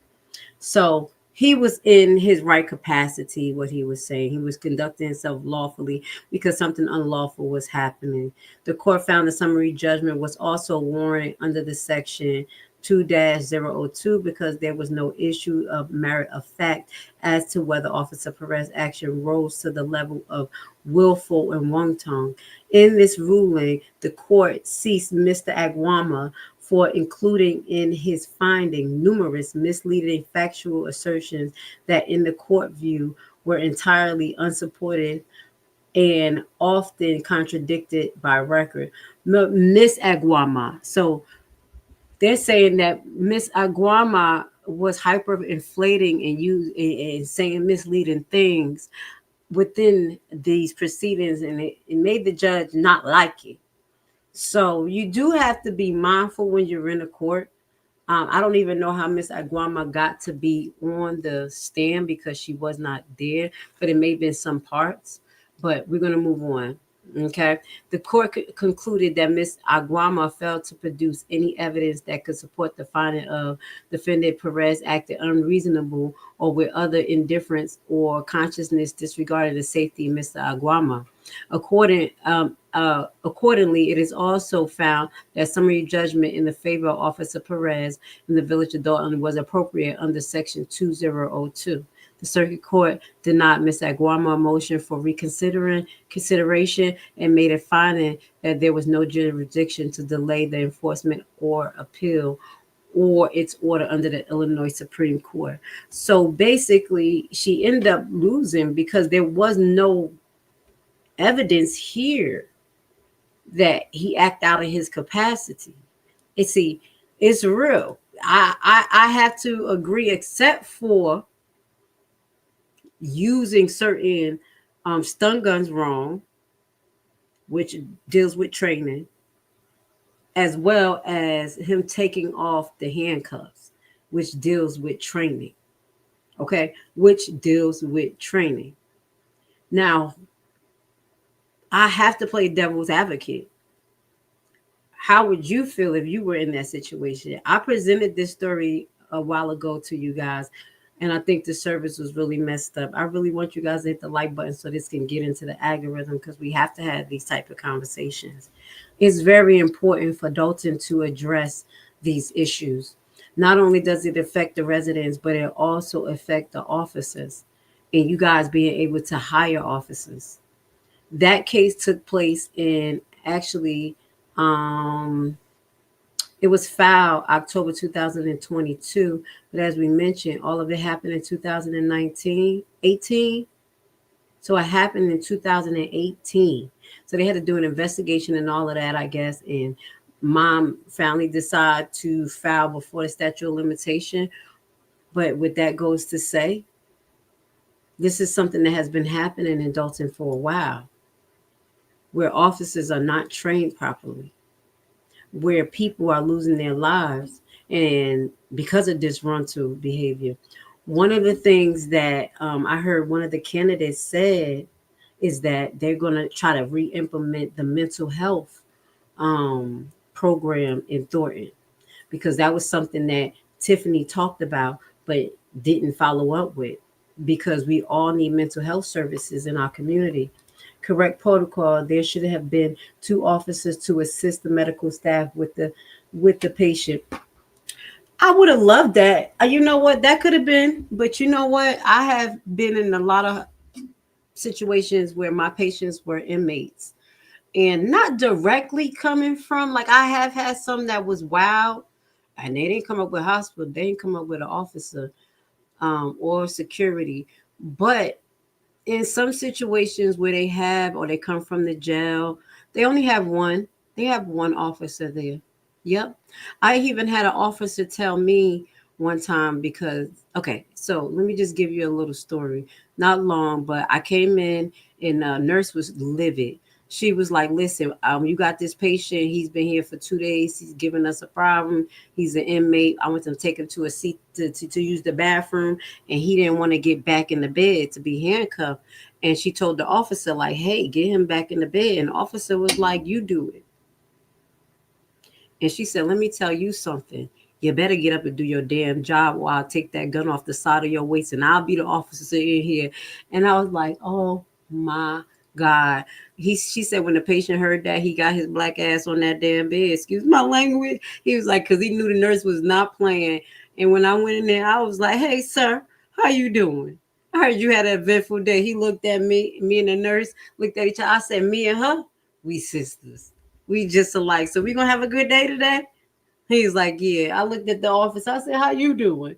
So he was in his right capacity, what he was saying. He was conducting himself lawfully because something unlawful was happening. The court found the summary judgment was also warranted under the section 2-002 because there was no issue of merit of fact as to whether Officer Perez's action rose to the level of willful and wanton. In this ruling, the court ceased Mr. Awama for including in his finding numerous misleading factual assertions that in the court view were entirely unsupported and often contradicted by record. Miss Awama. So they're saying that Miss Awama was hyperinflating and saying misleading things within these proceedings, and it made the judge not like it. So you do have to be mindful when you're in a court. I don't even know how Miss Awama got to be on the stand because she was not there, but it may have been some parts. But we're going to move on. Okay. The court concluded that Miss Awama failed to produce any evidence that could support the finding of defendant Perez acted unreasonable or with other indifference or consciousness disregarding the safety of Mr. Awama. Accordingly, it is also found that summary judgment in the favor of Officer Perez in the village of Dolton was appropriate under section 2002. The circuit court denied Ms. Awama a motion for consideration and made a finding that there was no jurisdiction to delay the enforcement or appeal or its order under the Illinois Supreme Court. So basically, she ended up losing because there was no evidence here that he acted out of his capacity. It's real. I have to agree, except for using certain stun guns wrong, which deals with training, as well as him taking off the handcuffs, which deals with training. Okay, which deals with training. Now, I have to play devil's advocate. How would you feel if you were in that situation? I presented this story a while ago to you guys, and I think the service was really messed up. I really want you guys to hit the like button so this can get into the algorithm, because we have to have these type of conversations. It's very important for Dolton to address these issues. Not only does it affect the residents, but it also affects the officers and you guys being able to hire officers. That case took place in actually, it was filed October 2022, but as we mentioned, all of it happened in 2018. So it happened in 2018. So they had to do an investigation and all of that, I guess. And mom finally decided to file before the statute of limitation. But what that goes to say, this is something that has been happening in Dolton for a while, where officers are not trained properly, where people are losing their lives and because of disgruntled behavior. One of the things that I heard one of the candidates said is that they're going to try to re-implement the mental health program in Thornton, because that was something that Tiffany talked about but didn't follow up with, because we all need mental health services in our community. Correct protocol. There should have been 2 officers to assist the medical staff with the patient. I would have loved that. You know what? That could have been, but you know what? I have been in a lot of situations where my patients were inmates, and not directly coming from, like, I have had some that was wild and they didn't come up with hospital, they didn't come up with an officer or security. But in some situations where they have, or they come from the jail, they only have one. They have one officer there. Yep. I even had an officer tell me one time, because, okay, so let me just give you a little story. Not long, but I came in and a nurse was livid. She was like, listen, you got this patient. He's been here for 2 days. He's giving us a problem. He's an inmate. I went to take him to a seat to use the bathroom, and he didn't want to get back in the bed to be handcuffed. And she told the officer, like, hey, get him back in the bed. And the officer was like, you do it. And she said, let me tell you something. You better get up and do your damn job, or I'll take that gun off the side of your waist and I'll be the officer in here. And I was like, oh my God. She said when the patient heard that, he got his black ass on that damn bed. Excuse my language. He was like, because he knew the nurse was not playing. And when I went in there, I was like, hey, sir, how you doing? I heard you had an eventful day. He looked at me and the nurse looked at each other. I said, me and her, we sisters. We just alike. So we going to have a good day today? He's like, yeah. I looked at the office. I said, how you doing?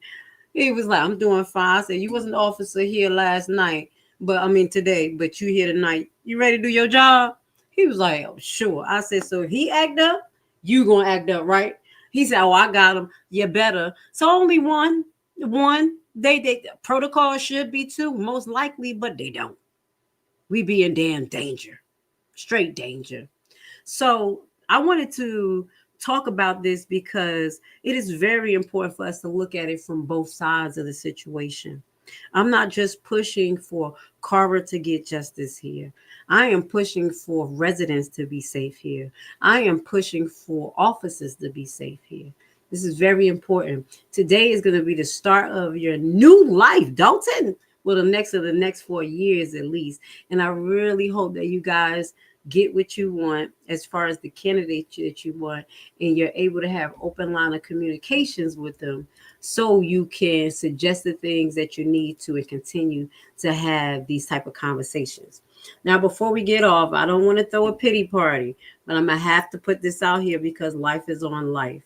He was like, I'm doing fine. I said, you wasn't the officer here last night, today, but you here tonight. You ready to do your job? He was like, oh, sure. I said, so if he act up, you gonna act up, right? He said, oh, I got him. You better. So only one. They protocol should be 2, most likely, but they don't. We be in damn danger, straight danger. So I wanted to talk about this because it is very important for us to look at it from both sides of the situation. I'm not just pushing for Carver to get justice here. I am pushing for residents to be safe here. I am pushing for officers to be safe here. This is very important. Today is going to be the start of your new life, Dolton. Well, the next 4 years at least. And I really hope that you guys get what you want as far as the candidate that you want, and you're able to have open line of communications with them, so you can suggest the things that you need to and continue to have these type of conversations. Now, before we get off, I don't want to throw a pity party, but I'm gonna have to put this out here because life is on life.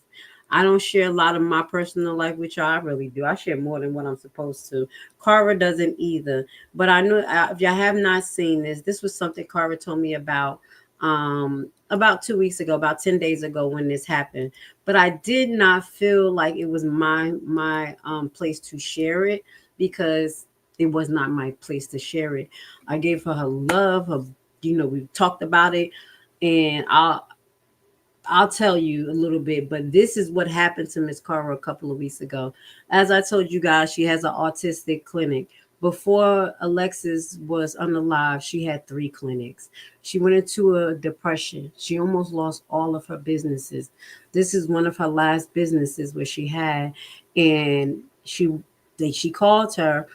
I don't share a lot of my personal life with y'all. I really do. I share more than what I'm supposed to. Carver doesn't either. But I know if y'all have not seen this was something Carver told me about 2 weeks ago, about 10 days ago when this happened. But I did not feel like it was my place to share it, because it was not my place to share it. I gave her love. We talked about it, and I'll tell you a little bit, but this is what happened to Miss Carver a couple of weeks ago. As I told you guys, she has an autistic clinic. Before Alexis was unalive, she had 3 clinics. She went into a depression. She almost lost all of her businesses. This is one of her last businesses where she had, and she called her.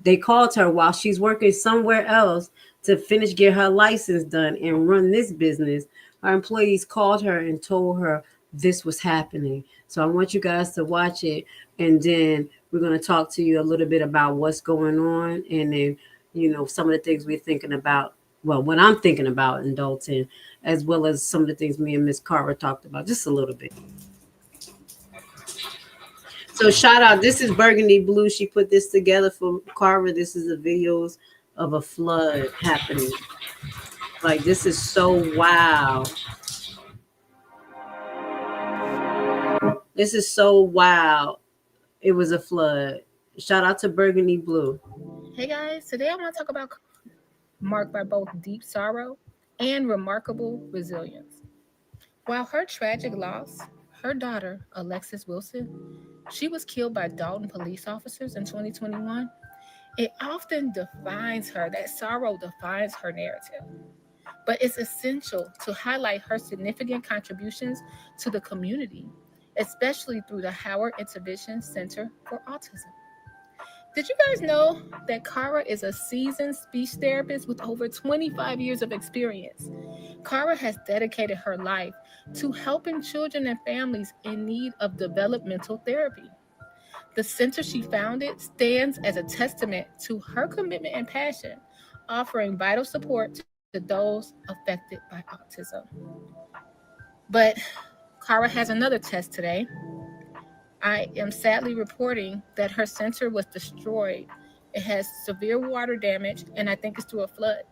They called her while she's working somewhere else to get her license done and run this business. Our employees called her and told her this was happening. So I want you guys to watch it, and then we're going to talk to you a little bit about what's going on, and then, some of the things we're thinking about, well, what I'm thinking about in Dolton, as well as some of the things me and Miss Carver talked about, just a little bit. So shout out, this is Burgundy Blue. She put this together for Carver. This is the videos of a flood happening. Like, this is so wow. This is so wow. It was a flood. Shout out to Burgundy Blue. Hey guys, today I want to talk about marked by both deep sorrow and remarkable resilience. While her tragic loss, her daughter, Alexis Wilson, she was killed by Dolton police officers in 2021. It often defines her, that sorrow defines her narrative. But it's essential to highlight her significant contributions to the community, especially through the Howard Intervention Center for Autism. Did you guys know that Kara is a seasoned speech therapist with over 25 years of experience? Kara has dedicated her life to helping children and families in need of developmental therapy. The center she founded stands as a testament to her commitment and passion, offering vital support to those affected by autism. But Kara has another test today. I am sadly reporting that her center was destroyed. It has severe water damage, and I think it's through a flood.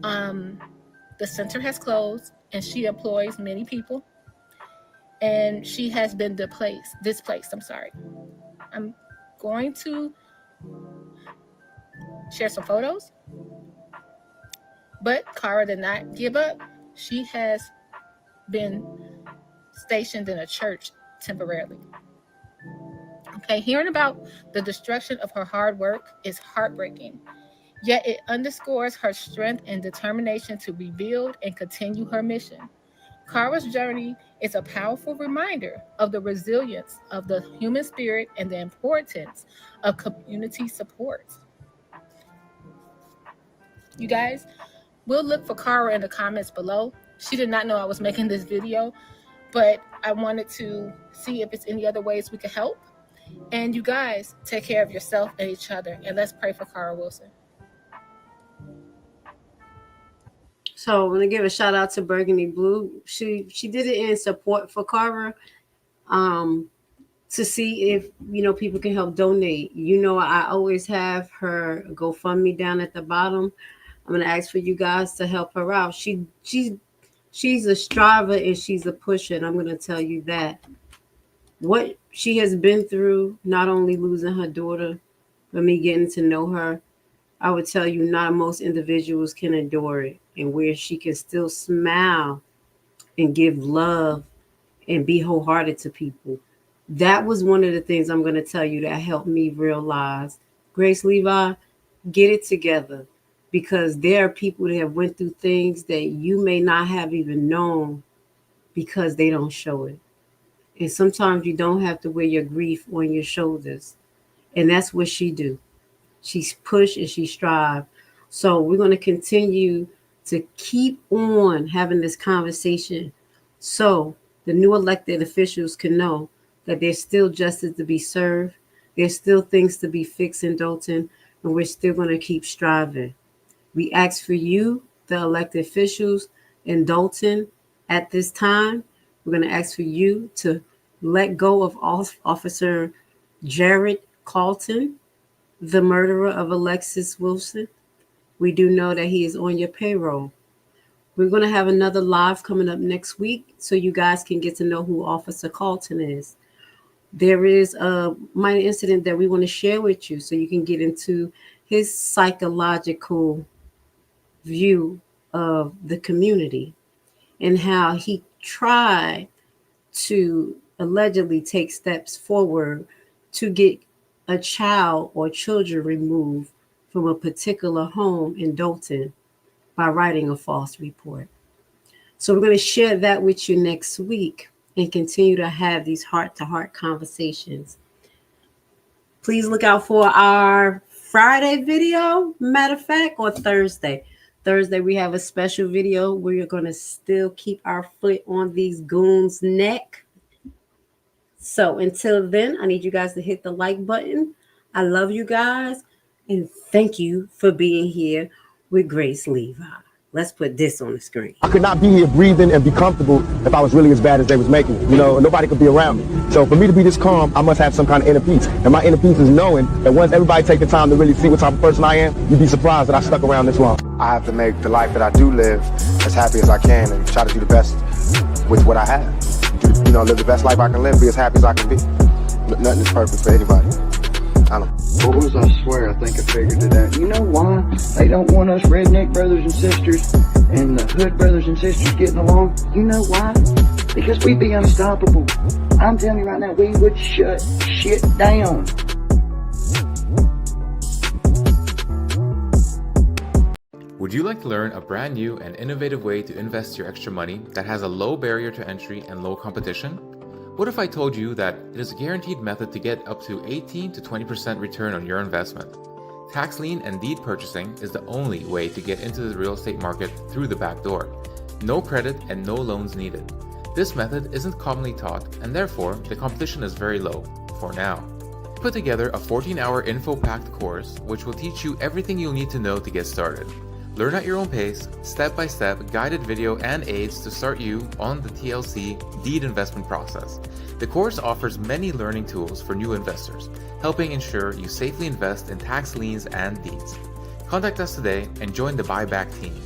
The center has closed, and she employs many people, and she has been displaced. I'm going to share some photos, but Kara did not give up. She has been stationed in a church temporarily. Okay, hearing about the destruction of her hard work is heartbreaking, yet it underscores her strength and determination to rebuild and continue her mission. Kara's journey is a powerful reminder of the resilience of the human spirit and the importance of community support. You guys, we'll look for Kara in the comments below. She did not know I was making this video, but I wanted to see if it's any other ways we could help. And you guys, take care of yourself and each other, and let's pray for Kara Wilson. So I'm gonna give a shout out to Burgundy Blue. She did it in support for Kara, to see if people can help donate. I always have her GoFundMe down at the bottom. I'm gonna ask for you guys to help her out. She's a striver and she's a pusher, and I'm gonna tell you that what she has been through, not only losing her daughter, but me getting to know her, I would tell you not most individuals can endure it. And where she can still smile and give love and be wholehearted to people. That was one of the things I'm going to tell you that helped me realize, Grace Levi, get it together, because there are people that have went through things that you may not have even known because they don't show it. And sometimes you don't have to wear your grief on your shoulders. And that's what she do. She's pushed and she strive. So we're going to continue to keep on having this conversation so the new elected officials can know that there's still justice to be served. There's still things to be fixed in Dolton, and we're still going to keep striving. We ask for you, the elected officials in Dolton at this time. We're going to ask for you to let go of Officer Jared Carlton, the murderer of Alexis Wilson. We do know that he is on your payroll. We're going to have another live coming up next week so you guys can get to know who Officer Carlton is. There is a minor incident that we want to share with you so you can get into his psychological view of the community and how he tried to allegedly take steps forward to get a child or children removed from a particular home in Dolton by writing a false report. So we're going to share that with you next week and continue to have these heart-to-heart conversations. Please look out for our Friday video, matter of fact, or Thursday. Thursday, we have a special video where you're going to still keep our foot on these goons' neck. So until then, I need you guys to hit the like button. I love you guys. And thank you for being here with Grace Levi. Let's put this on the screen. I could not be here breathing and be comfortable if I was really as bad as they was making it. Nobody could be around me. So for me to be this calm, I must have some kind of inner peace. And my inner peace is knowing that once everybody take the time to really see what type of person I am, you'd be surprised that I stuck around this long. I have to make the life that I do live as happy as I can and try to do the best with what I have. Live the best life I can live, be as happy as I can be. Nothing is perfect for anybody. I don't know. Boys, I swear, I think I figured it out. You know why they don't want us redneck brothers and sisters and the hood brothers and sisters getting along? You know why? Because we'd be unstoppable. I'm telling you right now, we would shut shit down. Would you like to learn a brand new and innovative way to invest your extra money that has a low barrier to entry and low competition? What if I told you that it is a guaranteed method to get up to 18 to 20% return on your investment? Tax lien and deed purchasing is the only way to get into the real estate market through the back door. No credit and no loans needed. This method isn't commonly taught, and therefore the competition is very low, for now. Put together a 14-hour info-packed course which will teach you everything you'll need to know to get started. Learn at your own pace, step-by-step guided video and aids to start you on the TLC deed investment process. The course offers many learning tools for new investors, helping ensure you safely invest in tax liens and deeds. Contact us today and join the buyback team.